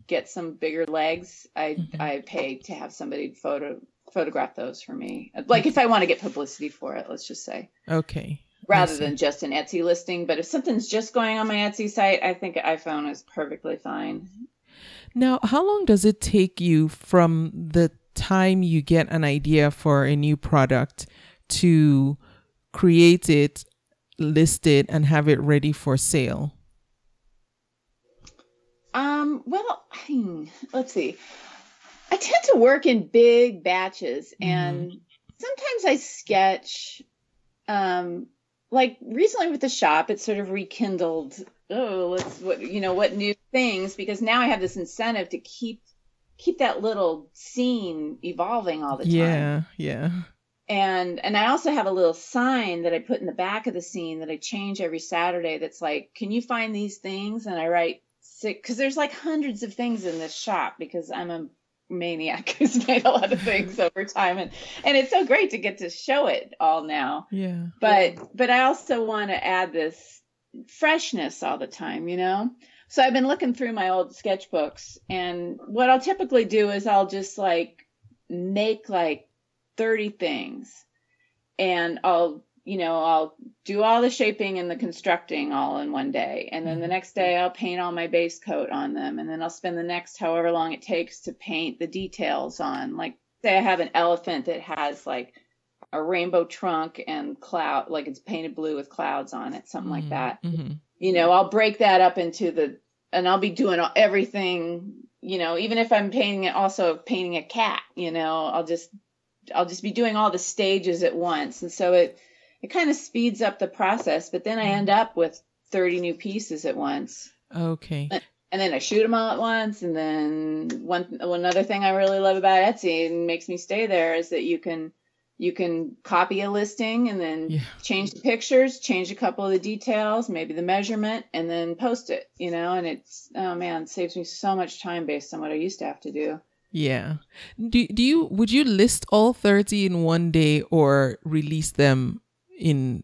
get some bigger legs, I pay to have somebody photograph those for me. Like if I want to get publicity for it, let's just say. Okay. Rather than just an Etsy listing. But if something's just going on my Etsy site, I think iPhone is perfectly fine. Now, how long does it take you from the time you get an idea for a new product to create it, list it, and have it ready for sale? Well, let's see. I tend to work in big batches, and sometimes I sketch. Like recently with the shop, it's sort of rekindled. What new things? Because now I have this incentive to keep that little scene evolving all the time. Yeah. And I also have a little sign that I put in the back of the scene that I change every Saturday. That's like, can you find these things? And I write because there's like hundreds of things in this shop because I'm a maniac who's made a lot of things over time, and it's so great to get to show it all now. Yeah. But I also want to add this freshness all the time, So I've been looking through my old sketchbooks, and what I'll typically do is I'll just like make like 30 things, and I'll do all the shaping and the constructing all in one day. And then the next day I'll paint all my base coat on them. And then I'll spend the next however long it takes to paint the details on. Like say I have an elephant that has like a rainbow trunk and cloud, like it's painted blue with clouds on it, something like that. I'll break that up into and I'll be doing everything, even if I'm painting a cat, I'll just be doing all the stages at once. And so it kind of speeds up the process, but then I end up with 30 new pieces at once. Okay. And then I shoot them all at once. And then one other thing I really love about Etsy and makes me stay there is that you can copy a listing and then change the pictures, change a couple of the details, maybe the measurement, and then post it, and it's, oh man, it saves me so much time based on what I used to have to do. Yeah. Would you list all 30 in one day or release them in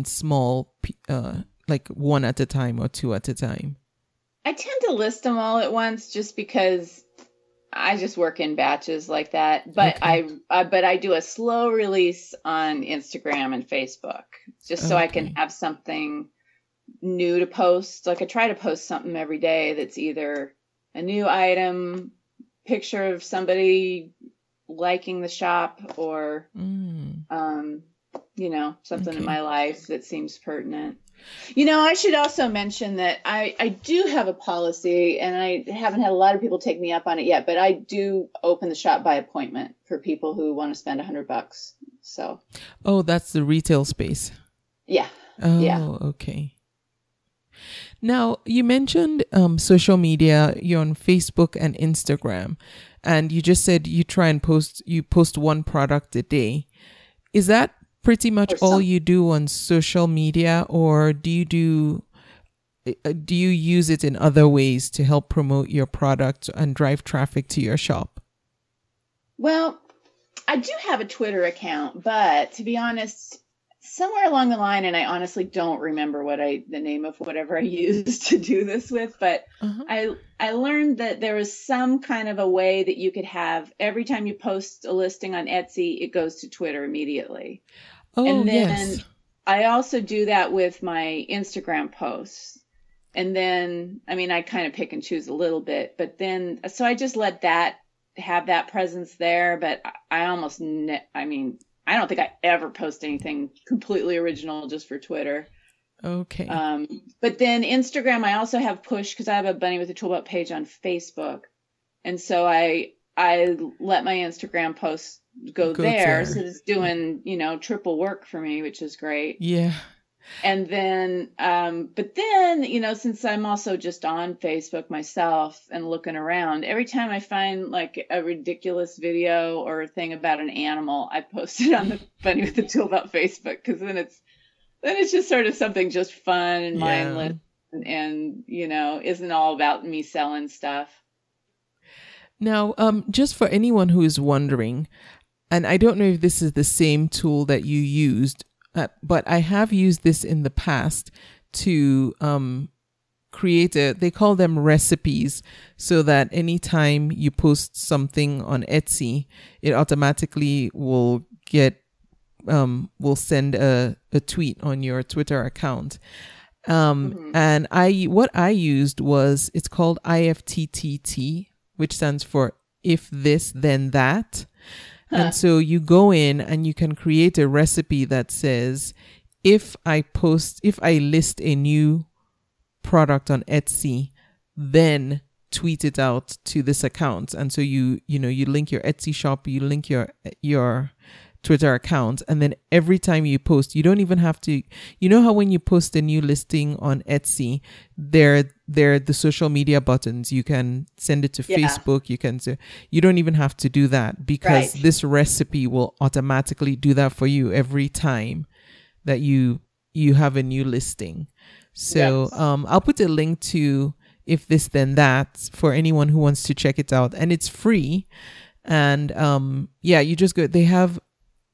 small, like one at a time or two at a time? I tend to list them all at once just because I just work in batches like that. But Okay. I do a slow release on Instagram and Facebook just so I can Okay. have something new to post. Like I try to post something every day that's either a new item, picture of somebody liking the shop, or something in Okay. my life that seems pertinent. I should also mention that I do have a policy, and I haven't had a lot of people take me up on it yet, but I do open the shop by appointment for people who want to spend $100. So. Oh, that's the retail space. Yeah. Oh, Yeah. okay. Now, you mentioned social media. You're on Facebook and Instagram, and you just said you post one product a day. Is that pretty much all you do on social media, or do you use it in other ways to help promote your product and drive traffic to your shop? Well, I do have a Twitter account, but to be honest, somewhere along the line, and I honestly don't remember the name of whatever I used to do this with, but I learned that there was some kind of a way that you could have every time you post a listing on Etsy, it goes to Twitter immediately. Oh, and then yes. I also do that with my Instagram posts. And then, I kind of pick and choose a little bit, but then, so I just let that have that presence there. But I don't think I ever post anything completely original just for Twitter. Okay. But then Instagram, I also have push because I have a Bunny with a Toolbelt page on Facebook. And so I let my Instagram posts go there. So it's doing, triple work for me, which is great. Yeah. And then, but then, since I'm also just on Facebook myself and looking around, every time I find like a ridiculous video or a thing about an animal, I post it on the Bunny with the Toolbelt Facebook, because then it's just sort of something just fun and mindless and isn't all about me selling stuff. Now, just for anyone who is wondering, and I don't know if this is the same tool that you used, but I have used this in the past to create they call them recipes, so that anytime you post something on Etsy, it automatically will send a tweet on your Twitter account. And what I used was, it's called IFTTT, which stands for if this, then that. And so you go in and you can create a recipe that says, if I list a new product on Etsy, then tweet it out to this account. And so you link your Etsy shop, you link your Twitter account, and then every time you post, you don't even have to, how when you post a new listing on Etsy, they're the social media buttons. You can send it to Facebook. You don't even have to do that, because this recipe will automatically do that for you every time that you have a new listing. So I'll put a link to If This Then That for anyone who wants to check it out, and it's free. And you just go, they have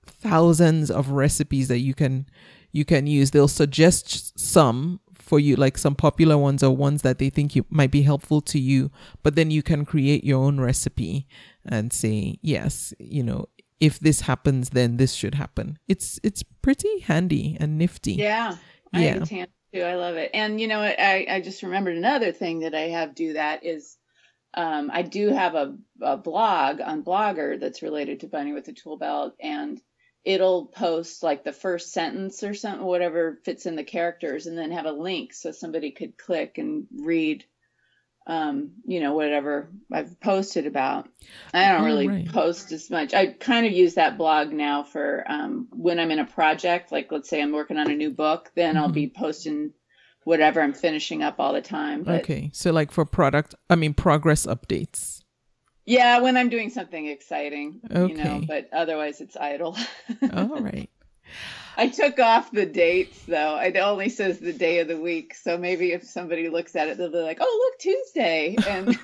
thousands of recipes that you can use. They'll suggest some for you, like some popular ones or ones that they think might be helpful to you, but then you can create your own recipe and say, yes, if this happens, then this should happen. It's pretty handy and nifty. Yeah. I think it's handy too. I love it. And I just remembered another thing that I have do that is I do have a blog on Blogger that's related to Bunny with the Toolbelt, and it'll post like the first sentence or something, whatever fits in the characters, and then have a link so somebody could click and read, whatever I've posted about. I don't really post as much. I kind of use that blog now for when I'm in a project, like let's say I'm working on a new book, then I'll be posting whatever I'm finishing up all the time. But, okay. So like for progress updates. Yeah, when I'm doing something exciting, but otherwise it's idle. All right. I took off the dates though. It only says the day of the week. So maybe if somebody looks at it, they'll be like, "Oh, look, Tuesday," and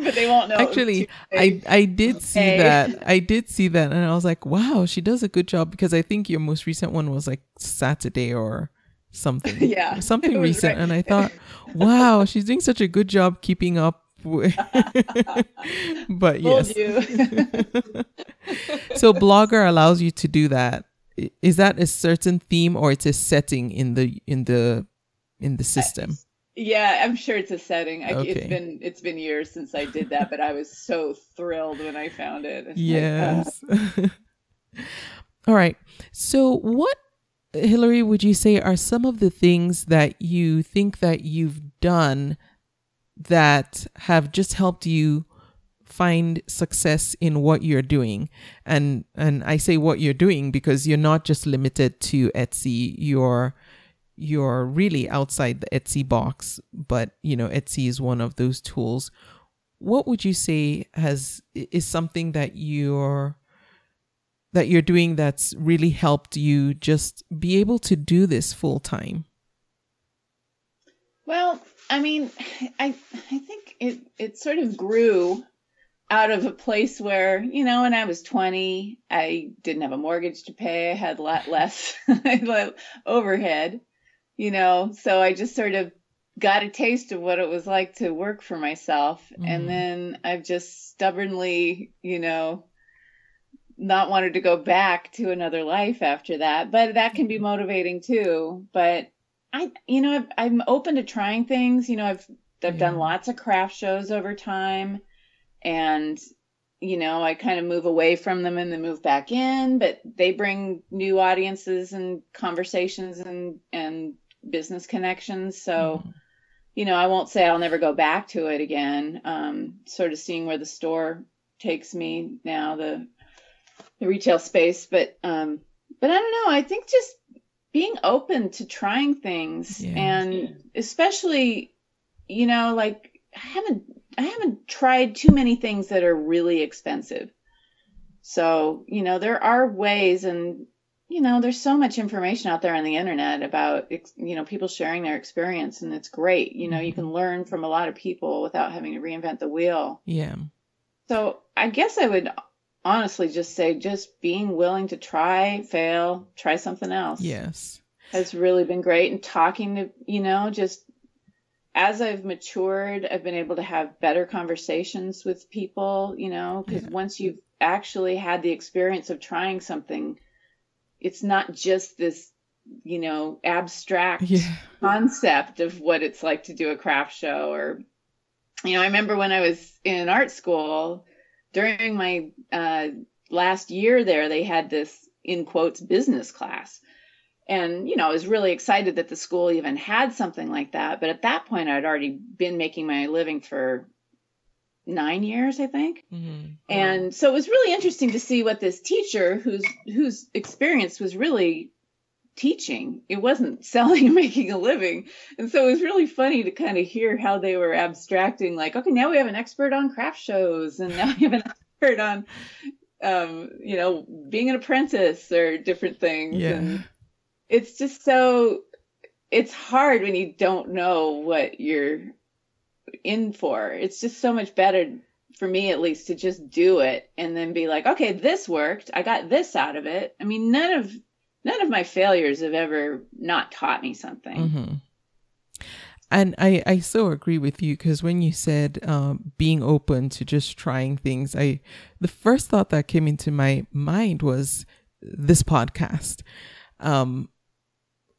but they won't know. Actually, I did see that. I did see that, and I was like, "Wow, she does a good job." Because I think your most recent one was like Saturday or something. Yeah, something recent, right. And I thought, "Wow, she's doing such a good job keeping up." But yes. So Blogger allows you to do that. Is that a certain theme or it's a setting in the system? Yeah, I'm sure it's a setting. Okay. It's been years since I did that, but I was so thrilled when I found it. It's yes. Like, All right. So what, Hilary, would you say are some of the things that you think that you've done that have just helped you find success in what you're doing? And I say what you're doing because you're not just limited to Etsy. You're really outside the Etsy box, but Etsy is one of those tools. What would you say is something that you're doing that's really helped you just be able to do this full time? Well, I mean, I think it sort of grew out of a place where, when I was 20, I didn't have a mortgage to pay. I had a lot less overhead, so I just sort of got a taste of what it was like to work for myself. Mm-hmm. And then I've just stubbornly, not wanted to go back to another life after that. But that can be motivating too. But I'm open to trying things. I've done lots of craft shows over time. And, I kind of move away from them and then move back in, but they bring new audiences and conversations and business connections. So, I won't say I'll never go back to it again. Sort of seeing where the store takes me now, the retail space. But I don't know. I think just being open to trying things and especially, like I haven't tried too many things that are really expensive. So, there are ways and, there's so much information out there on the internet about, people sharing their experience, and it's great. You can learn from a lot of people without having to reinvent the wheel. Yeah. So I guess I would honestly just say just being willing to try, fail, try something else. Yes. Has really been great. And talking to, just as I've matured, I've been able to have better conversations with people, because once you've actually had the experience of trying something, it's not just this, abstract concept of what it's like to do a craft show. Or, I remember when I was in art school during my last year there, they had this, in quotes, business class. And, I was really excited that the school even had something like that. But at that point, I'd already been making my living for 9 years, I think. Mm-hmm. And so it was really interesting to see what this teacher whose experience was really teaching. It wasn't selling and making a living. And so it was really funny to kind of hear how they were abstracting, like, okay, now we have an expert on craft shows, and now we have an expert on, being an apprentice or different things. Yeah. And it's just it's hard when you don't know what you're in for. It's just so much better, for me at least, to just do it and then be like, okay, this worked. I got this out of it. I mean, none of my failures have ever not taught me something. Mm-hmm. And I so agree with you, because when you said being open to just trying things, the first thought that came into my mind was this podcast.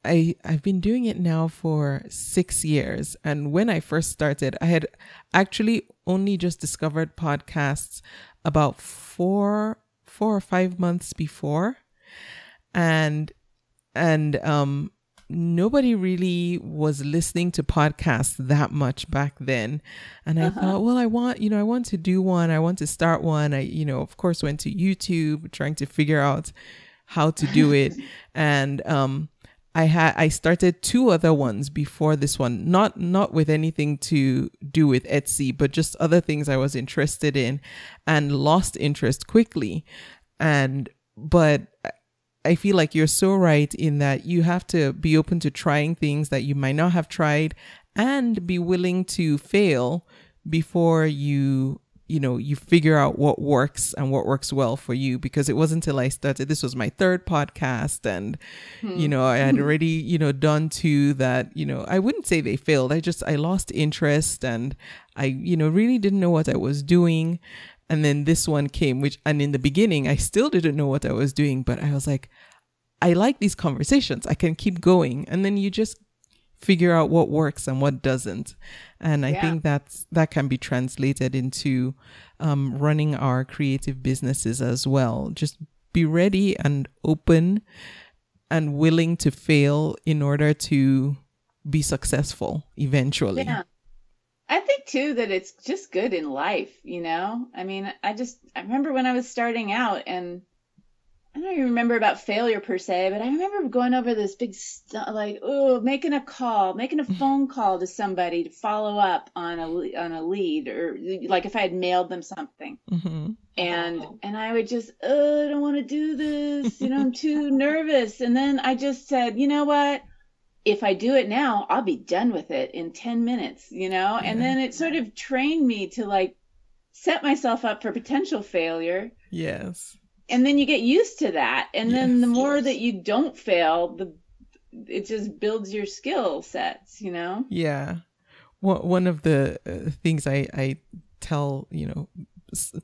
I've been doing it now for 6 years. And when I first started, I had actually only just discovered podcasts about 4 or 5 months before. And nobody really was listening to podcasts that much back then. And I thought, well, I want to do one. I want to start one. I, of course, went to YouTube trying to figure out how to do it. And, I started 2 other ones before this one, not with anything to do with Etsy, but just other things I was interested in, and lost interest quickly. But I feel like you're so right in that you have to be open to trying things that you might not have tried and be willing to fail before you figure out what works and what works well for you. Because it wasn't until I started, this was my third podcast, and, I had already, done two that, I wouldn't say they failed. I lost interest, and I, really didn't know what I was doing. And then this one came, and in the beginning, I still didn't know what I was doing, but I was like, I like these conversations. I can keep going. And then you just figure out what works and what doesn't. And I think that can be translated into running our creative businesses as well. Just be ready and open and willing to fail in order to be successful eventually. Yeah. I think too that it's just good in life, I mean, I remember when I was starting out, and I don't even remember about failure per se, but I remember going over this big making a phone call to somebody to follow up on a lead, or like if I had mailed them something. And I would just, I don't want to do this, I'm too nervous. And then I just said, you know what? If I do it now, I'll be done with it in 10 minutes, and then it sort of trained me to like set myself up for potential failure. Yes. And then you get used to that. And then the more that you don't fail, it just builds your skill sets, Yeah. One of the things I tell,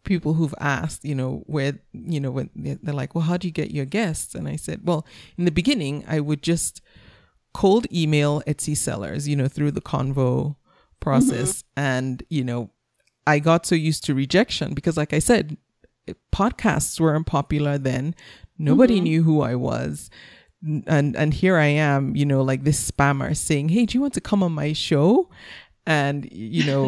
people who've asked, where, when they're like, well, how do you get your guests? And I said, well, in the beginning, I would just cold email Etsy sellers, through the Convo process. And, I got so used to rejection because, like I said, podcasts weren't popular then. Nobody knew who I was. And here I am, like this spammer saying, hey, do you want to come on my show? And, you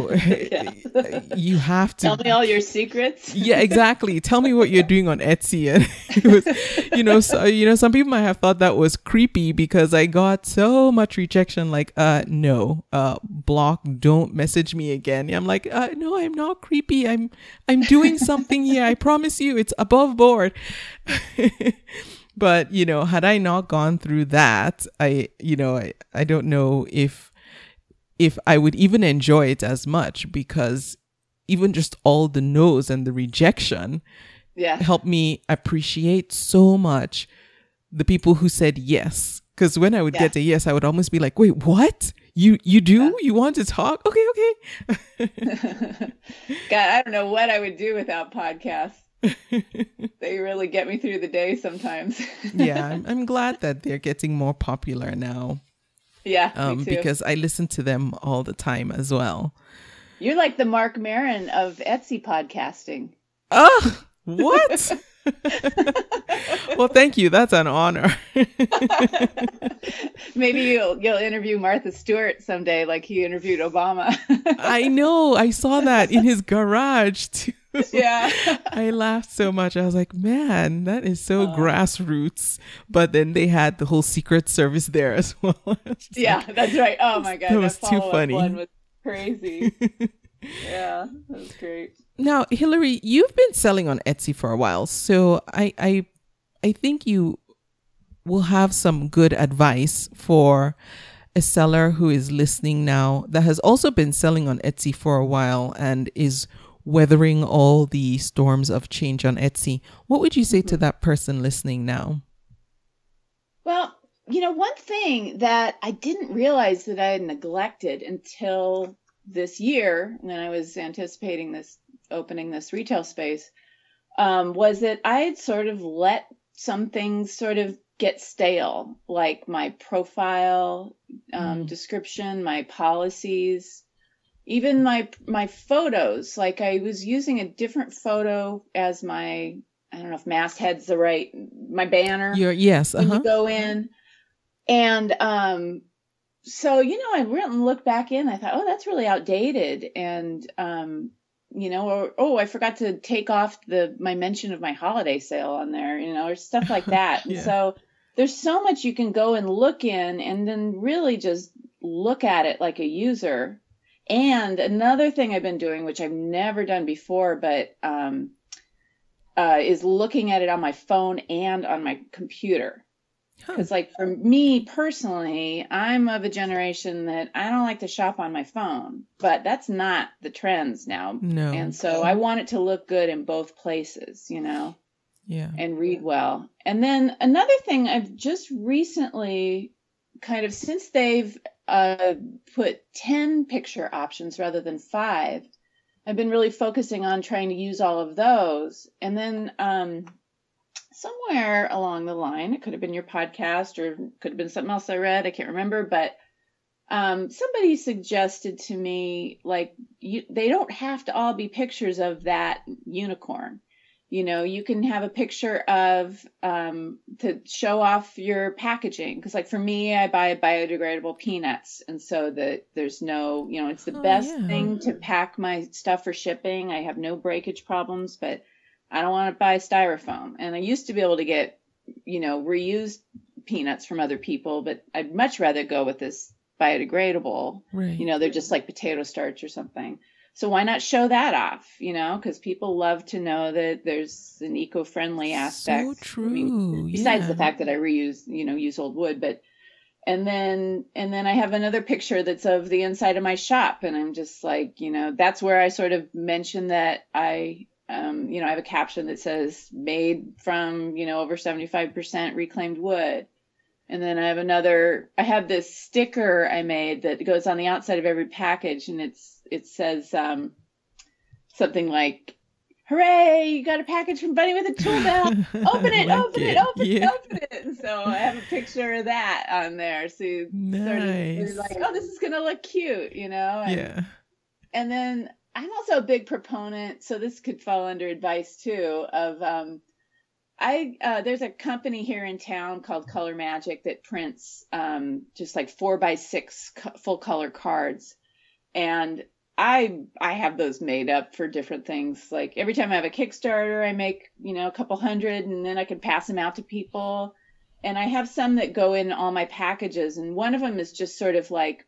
have to tell me all your secrets. Yeah, exactly. Tell me what you're doing on Etsy. And it was, some people might have thought that was creepy because I got so much rejection. Like, no, block, don't message me again. I'm like, no, I'm not creepy. I'm doing something here. I promise you, it's above board. But, had I not gone through that, I don't know if I would even enjoy it as much, because even just all the no's and the rejection helped me appreciate so much the people who said yes. Because when I would get a yes, I would almost be like, wait, what? You do? Yeah. You want to talk? Okay. God, I don't know what I would do without podcasts. They really get me through the day sometimes. Yeah, I'm glad that they're getting more popular now. Yeah, me too. Because I listen to them all the time as well. You're like the Mark Maron of Etsy podcasting. Oh, what? Well, thank you. That's an honor. Maybe you'll interview Martha Stewart someday, like he interviewed Obama. I know. I saw that in his garage too. Yeah. I laughed so much. I was like, man, that is so grassroots. But then they had the whole Secret Service there as well. Yeah, that's right. Oh my God. That was too funny. One was crazy. Yeah, that was great. Now, Hilary, you've been selling on Etsy for a while. So I think you will have some good advice for a seller who is listening now that has also been selling on Etsy for a while and is weathering all the storms of change on Etsy. What would you say to that person listening now? Well, one thing that I didn't realize that I had neglected until this year when I was anticipating opening this retail space, was that I had sort of let some things sort of get stale, like my profile description, my policies, even my photos. Like I was using a different photo as my, I don't know if masthead's my banner. Yes. When you go in. And so, I went and looked back in. I thought, oh, that's really outdated. And, I forgot to take off my mention of my holiday sale on there, or stuff like that. And so there's so much you can go and look in and then really just look at it like a user. And another thing I've been doing, which I've never done before, but is looking at it on my phone and on my computer. Huh. Because like for me personally, I'm of a generation that I don't like to shop on my phone, but that's not the trends now. No. And so I want it to look good in both places, you know, Yeah. and read well. And then another thing I've just recently kind of, since they've put 10 picture options rather than 5, I've been really focusing on trying to use all of those. And then somewhere along the line, it could have been your podcast or could have been something else I read, I can't remember, but somebody suggested to me, like, they don't have to all be pictures of that unicorn. You know, you can have a picture of to show off your packaging. Because like for me, I buy biodegradable peanuts. And so that there's no, you know, it's the best thing to pack my stuff for shipping. I have no breakage problems, but I don't want to buy styrofoam. And I used to be able to get, you know, reused peanuts from other people, but I'd much rather go with this biodegradable. Right. You know, they're just like potato starch or something. So why not show that off, you know, because people love to know that there's an eco-friendly aspect. So true. I mean, besides the fact that I reuse, you know, use old wood, but, and then I have another picture that's of the inside of my shop. And I'm just like, you know, that's where I sort of mention that I have a caption that says made from, you know, over 75% reclaimed wood. And then I have this sticker I made that goes on the outside of every package, and it says something like, "Hooray, you got a package from Bunny with a tool belt. Open it, open it." And so I have a picture of that on there. So you sort of like, oh, this is going to look cute, you know? And then I'm also a big proponent, so this could fall under advice too, of there's a company here in town called Color Magic that prints just like 4x6 full color cards. And I have those made up for different things. Like every time I have a Kickstarter, I make, you know, a couple hundred, and then I can pass them out to people. And I have some that go in all my packages. And one of them is just sort of like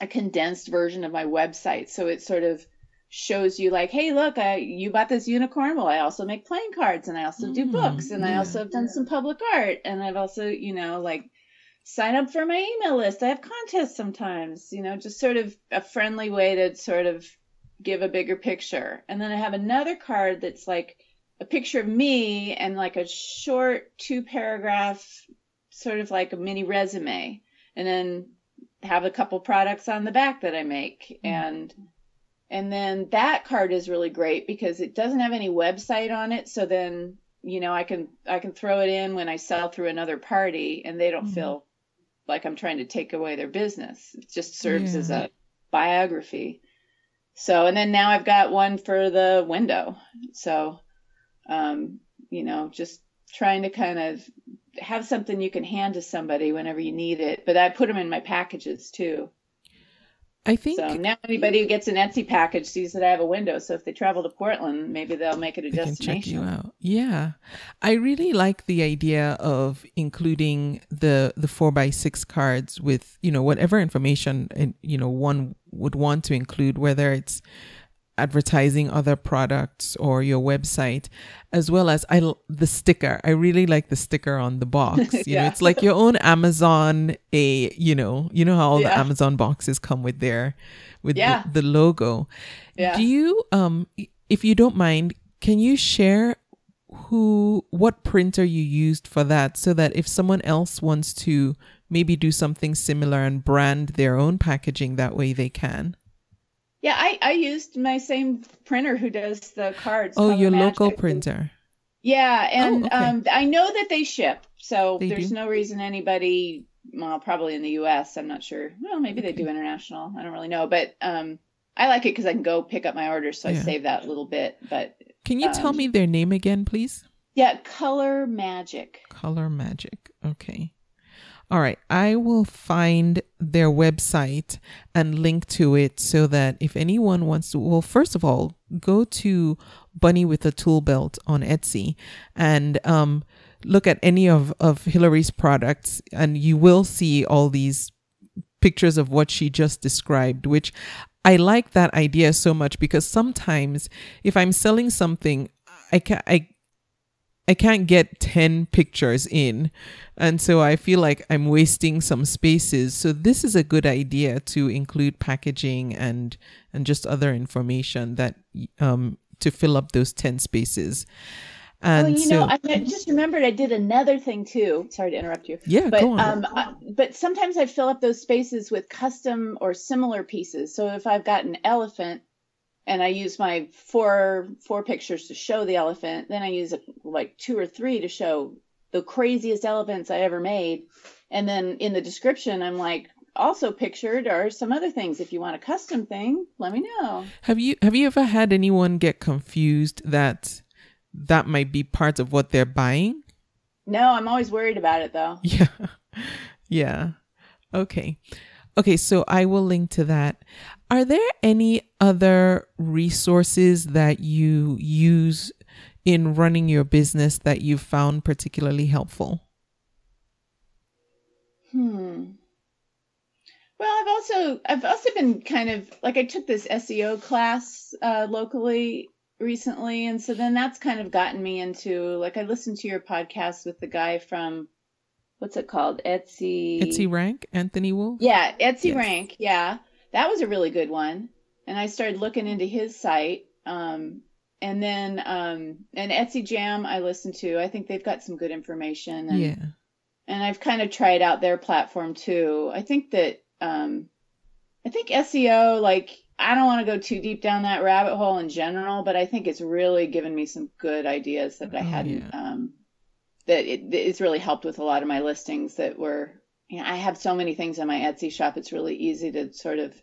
a condensed version of my website. So it sort of shows you like, hey, look, you bought this unicorn. Well, I also make playing cards, and I also do books, and I also have done some public art, and I've also, you know, like sign up for my email list. I have contests sometimes, you know, just sort of a friendly way to sort of give a bigger picture. And then I have another card that's like a picture of me and like a short 2-paragraph, sort of like a mini resume, and then have a couple products on the back that I make. And then that card is really great because it doesn't have any website on it. So then, you know, I can throw it in when I sell through another party, and they don't feel like I'm trying to take away their business. It just serves as a biography. So, and then now I've got one for the window. So, you know, just trying to kind of have something you can hand to somebody whenever you need it. But I put them in my packages too. I think so. Now anybody who gets an Etsy package sees that I have a window. So if they travel to Portland, maybe they'll make it a destination. Can check you out. Yeah, I really like the idea of including the 4x6 cards with, you know, whatever information and, you know, one would want to include, whether it's advertising other products or your website, as well as the sticker. I really like the sticker on the box. You know, it's like your own Amazon, you know how all the Amazon boxes come with the logo. Yeah. Do you, if you don't mind, can you share what printer you used for that, so that if someone else wants to maybe do something similar and brand their own packaging that way, they can? Yeah, I used my same printer who does the cards. Oh, your local printer. Yeah, and I know that they ship, so there's no reason anybody, well, probably in the U.S., I'm not sure. Well, maybe they do international. I don't really know, but I like it because I can go pick up my orders, so I save that little bit. But can you tell me their name again, please? Yeah, Color Magic. Color Magic. Okay. All right. I will find their website and link to it so that if anyone wants to, well, first of all, go to Bunny with a Toolbelt on Etsy and look at any of Hilary's products, and you will see all these pictures of what she just described, which I like that idea so much, because sometimes if I'm selling something, I can't get 10 pictures in. And so I feel like I'm wasting some spaces. So this is a good idea to include packaging and just other information that to fill up those 10 spaces. And I just remembered I did another thing too. Sorry to interrupt you. Yeah, but, go on. But sometimes I fill up those spaces with custom or similar pieces. So if I've got an elephant and I use my four pictures to show the elephant, then I use like 2 or 3 to show the craziest elephants I ever made. And then in the description, I'm like, also pictured are some other things. If you want a custom thing, let me know. Have you ever had anyone get confused that might be part of what they're buying? No, I'm always worried about it though. Yeah. Yeah. Okay, so I will link to that. Are there any other resources that you use in running your business that you found particularly helpful? Well, I've also been kind of like, I took this SEO class locally recently, and so then that's kind of gotten me into, like, I listened to your podcast with the guy from, what's it called? Etsy Rank, Anthony Wolf? Yeah, Etsy Rank. Yeah. That was a really good one. And I started looking into his site. And then and Etsy Jam I listened to. I think they've got some good information. And, and I've kind of tried out their platform too. I think that SEO, like, I don't want to go too deep down that rabbit hole in general, but I think it's really given me some good ideas that I hadn't, that it's really helped with a lot of my listings that were, I have so many things on my Etsy shop. It's really easy to sort of,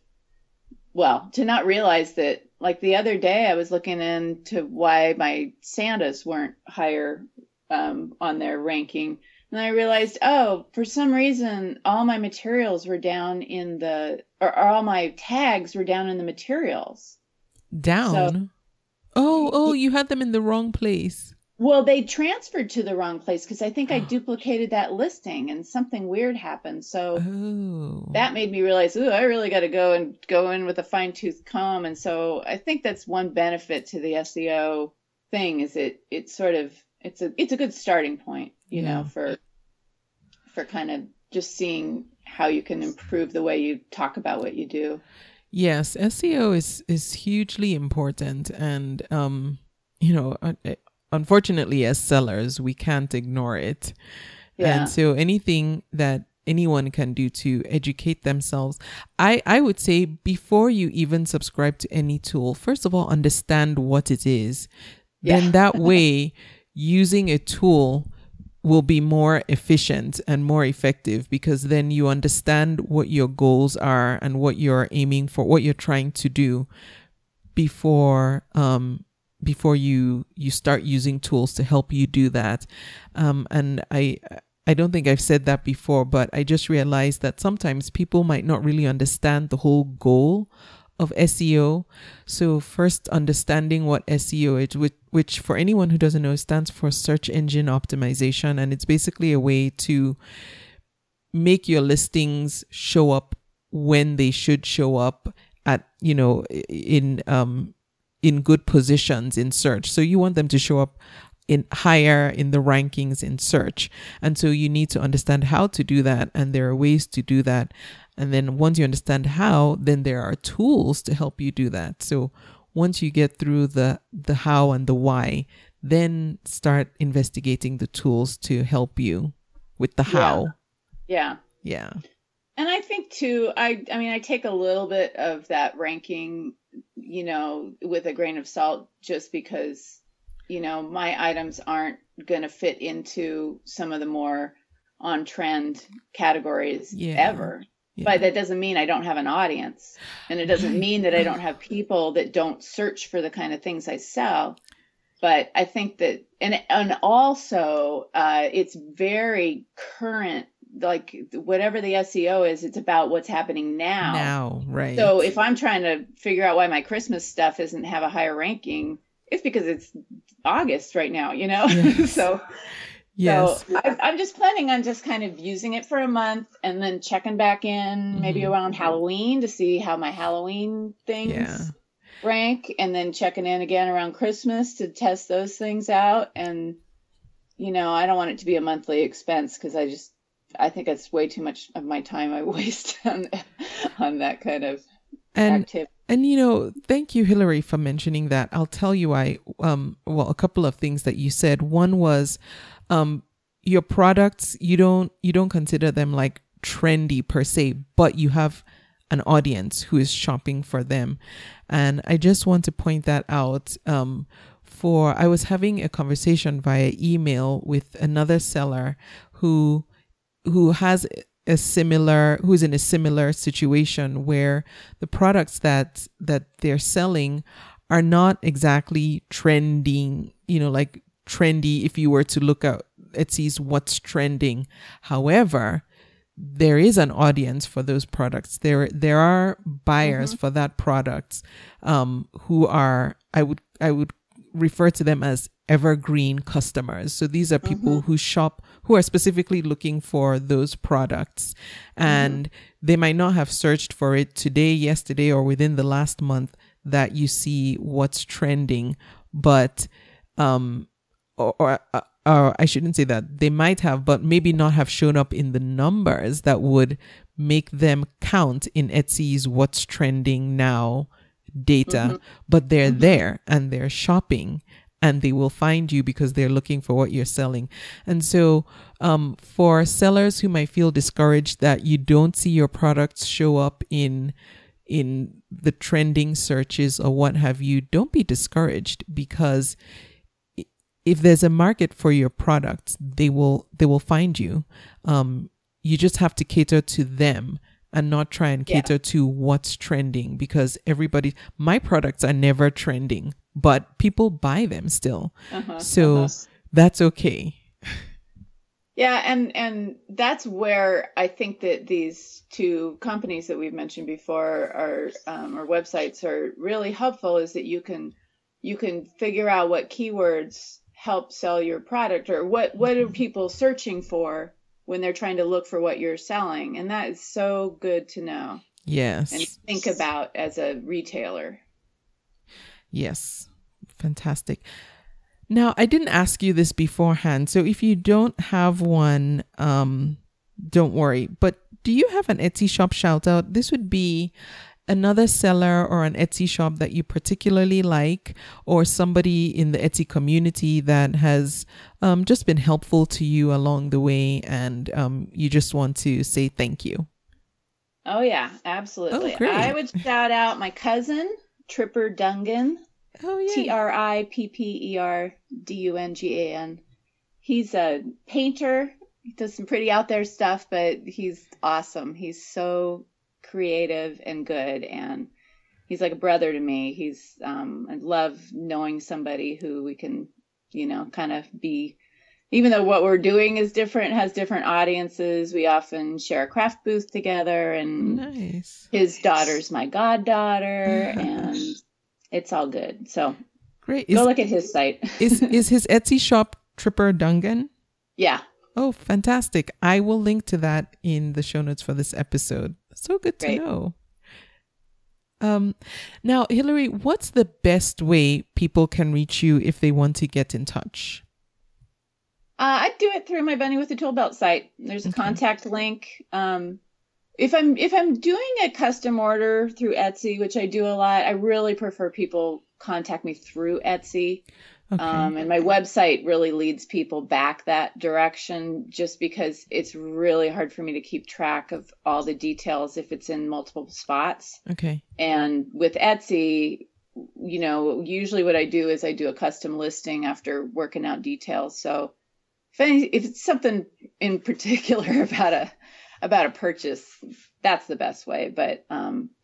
to not realize that, like the other day I was looking into why my Santas weren't higher on their ranking. And I realized, for some reason, all my materials were down all my tags were down in the materials. Down? So, you had them in the wrong place. Well, they transferred to the wrong place because I think I duplicated that listing and something weird happened. So that made me realize, I really got to go in with a fine-tooth comb. And so I think that's one benefit to the SEO thing, is it's a good starting point, you know, for kind of just seeing how you can improve the way you talk about what you do. Yes, SEO is hugely important, and unfortunately, as sellers, we can't ignore it. Yeah. And so anything that anyone can do to educate themselves, I would say, before you even subscribe to any tool, first of all, understand what it is. Yeah. Then that way, using a tool will be more efficient and more effective, because then you understand what your goals are and what you're aiming for, what you're trying to do before you start using tools to help you do that. And I don't think I've said that before, but I just realized that sometimes people might not really understand the whole goal of SEO. So first, understanding what SEO is, which for anyone who doesn't know, stands for search engine optimization. And it's basically a way to make your listings show up when they should show up at, in good positions in search. So you want them to show up in higher in the rankings in search. And so you need to understand how to do that. And there are ways to do that. And then once you understand how, then there are tools to help you do that. So once you get through the how and the why, then start investigating the tools to help you with the how. Yeah. Yeah. And I think too, I take a little bit of that ranking, with a grain of salt, just because, my items aren't going to fit into some of the more on trend categories ever. Yeah. But that doesn't mean I don't have an audience. And it doesn't mean that I don't have people that don't search for the kind of things I sell. But I think that, and also it's very current, like whatever the SEO is, it's about what's happening now. Now, right. So if I'm trying to figure out why my Christmas stuff doesn't have a higher ranking, it's because it's August right now, Yes. Yes. So I'm just planning on just kind of using it for a month and then checking back in maybe around Halloween to see how my Halloween things rank, and then checking in again around Christmas to test those things out. And I don't want it to be a monthly expense because I think it's way too much of my time I waste on that kind of activity. And thank you, Hilary, for mentioning that. I'll tell you a couple of things that you said. One was your products, you don't consider them like trendy per se, but you have an audience who is shopping for them. And I just want to point that out. I was having a conversation via email with another seller who's in a similar situation where the products that they're selling are not exactly trending, like trendy if you were to look at Etsy's what's trending. However, there is an audience for those products. There are buyers for that product who are, I would refer to them as evergreen customers. So these are people who shop, who are specifically looking for those products, and they might not have searched for it today, yesterday, or within the last month that you see what's trending, but or I shouldn't say that. They might have, but maybe not have shown up in the numbers that would make them count in Etsy's what's trending now data, but they're there and they're shopping, and they will find you because they're looking for what you're selling. And so for sellers who might feel discouraged that you don't see your products show up in the trending searches or what have you, don't be discouraged, because if there's a market for your products, they will find you. You just have to cater to them and not try and cater to what's trending, because my products are never trending, but people buy them still. So that's okay. Yeah. And that's where I think that these two companies that we've mentioned before or websites are really helpful, is that you can figure out what keywords help sell your product, or what are people searching for when they're trying to look for what you're selling. And that is so good to know. Yes. And think about as a retailer. Yes. Fantastic. Now, I didn't ask you this beforehand, so if you don't have one, don't worry. But do you have an Etsy shop shout out? This would be another seller or an Etsy shop that you particularly like, or somebody in the Etsy community that has just been helpful to you along the way, and you just want to say thank you. Oh, yeah, absolutely. Oh, great. I would shout out my cousin, Tripper Dungan. Oh, yeah. TripperDungan. He's a painter. He does some pretty out there stuff, but he's awesome. He's so creative and good, and he's like a brother to me. I love knowing somebody who we can, kind of be, even though what we're doing is different, has different audiences, we often share a craft booth together, and nice. His daughter's my goddaughter, and it's all good. So great. Go look at his site. is his Etsy shop Tripper Dungan? Yeah. Oh, fantastic. I will link to that in the show notes for this episode. So good to know. Now, Hilary, what's the best way people can reach you if they want to get in touch? I do it through my Bunny with the Toolbelt site. There's a contact link. If I'm doing a custom order through Etsy, which I do a lot, I really prefer people contact me through Etsy. Okay. And my website really leads people back that direction, just because it's really hard for me to keep track of all the details if it's in multiple spots. Okay. And with Etsy, usually what I do is I do a custom listing after working out details. So if it's something in particular about a purchase, that's the best way. But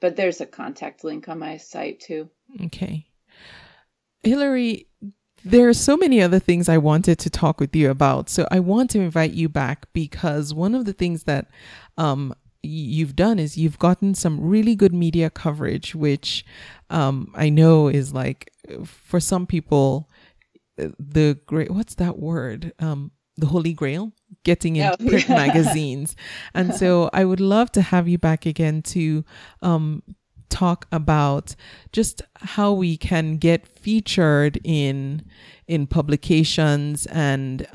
there's a contact link on my site too. Okay. Hilary, there are so many other things I wanted to talk with you about. So I want to invite you back, because one of the things that you've done is you've gotten some really good media coverage, which I know is like, for some people, the great, what's that word? The Holy Grail, getting in print magazines. And so I would love to have you back again to talk about just how we can get featured in publications and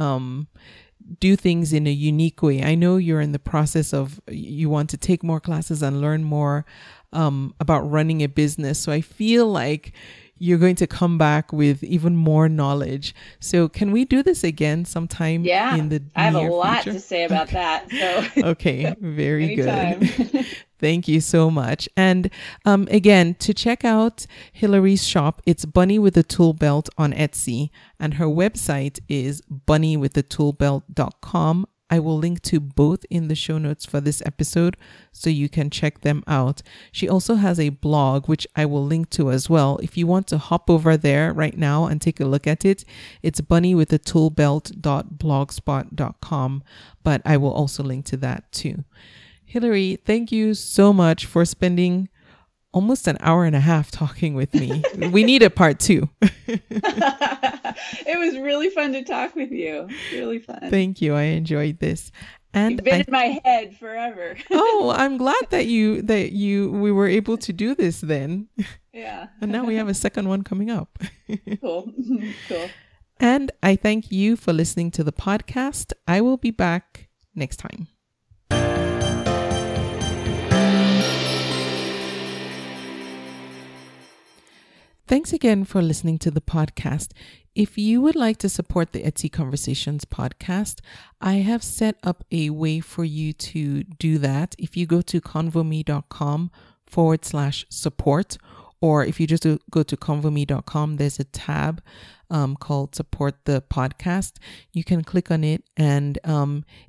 do things in a unique way. I know you're in the process of, you want to take more classes and learn more about running a business. So I feel like you're going to come back with even more knowledge. So can we do this again sometime in the near future? I have a lot to say about that. So okay, very anytime. Good. Thank you so much. And again, to check out Hilary's shop, it's Bunny with the Toolbelt on Etsy, and her website is bunnywiththetoolbelt.com. I will link to both in the show notes for this episode so you can check them out. She also has a blog, which I will link to as well. If you want to hop over there right now and take a look at it, it's bunnywiththetoolbelt.blogspot.com, but I will also link to that too. Hilary, thank you so much for spending almost an hour and a half talking with me. We need a part 2. It was really fun to talk with you. Really fun. Thank you. I enjoyed this. And you've been in my head forever. Oh, I'm glad that we were able to do this then. Yeah. And now we have a second one coming up. Cool. Cool. And I thank you for listening to the podcast. I will be back next time. Thanks again for listening to the podcast. If you would like to support the Etsy Conversations podcast, I have set up a way for you to do that. If you go to convome.com/support, or if you just go to convome.com, there's a tab called Support the Podcast. You can click on it. And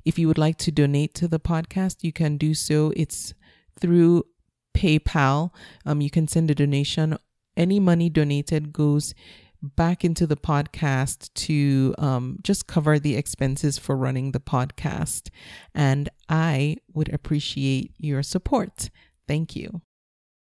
if you would like to donate to the podcast, you can do so. It's through PayPal. You can send a donation. Any money donated goes back into the podcast to just cover the expenses for running the podcast. And I would appreciate your support. Thank you.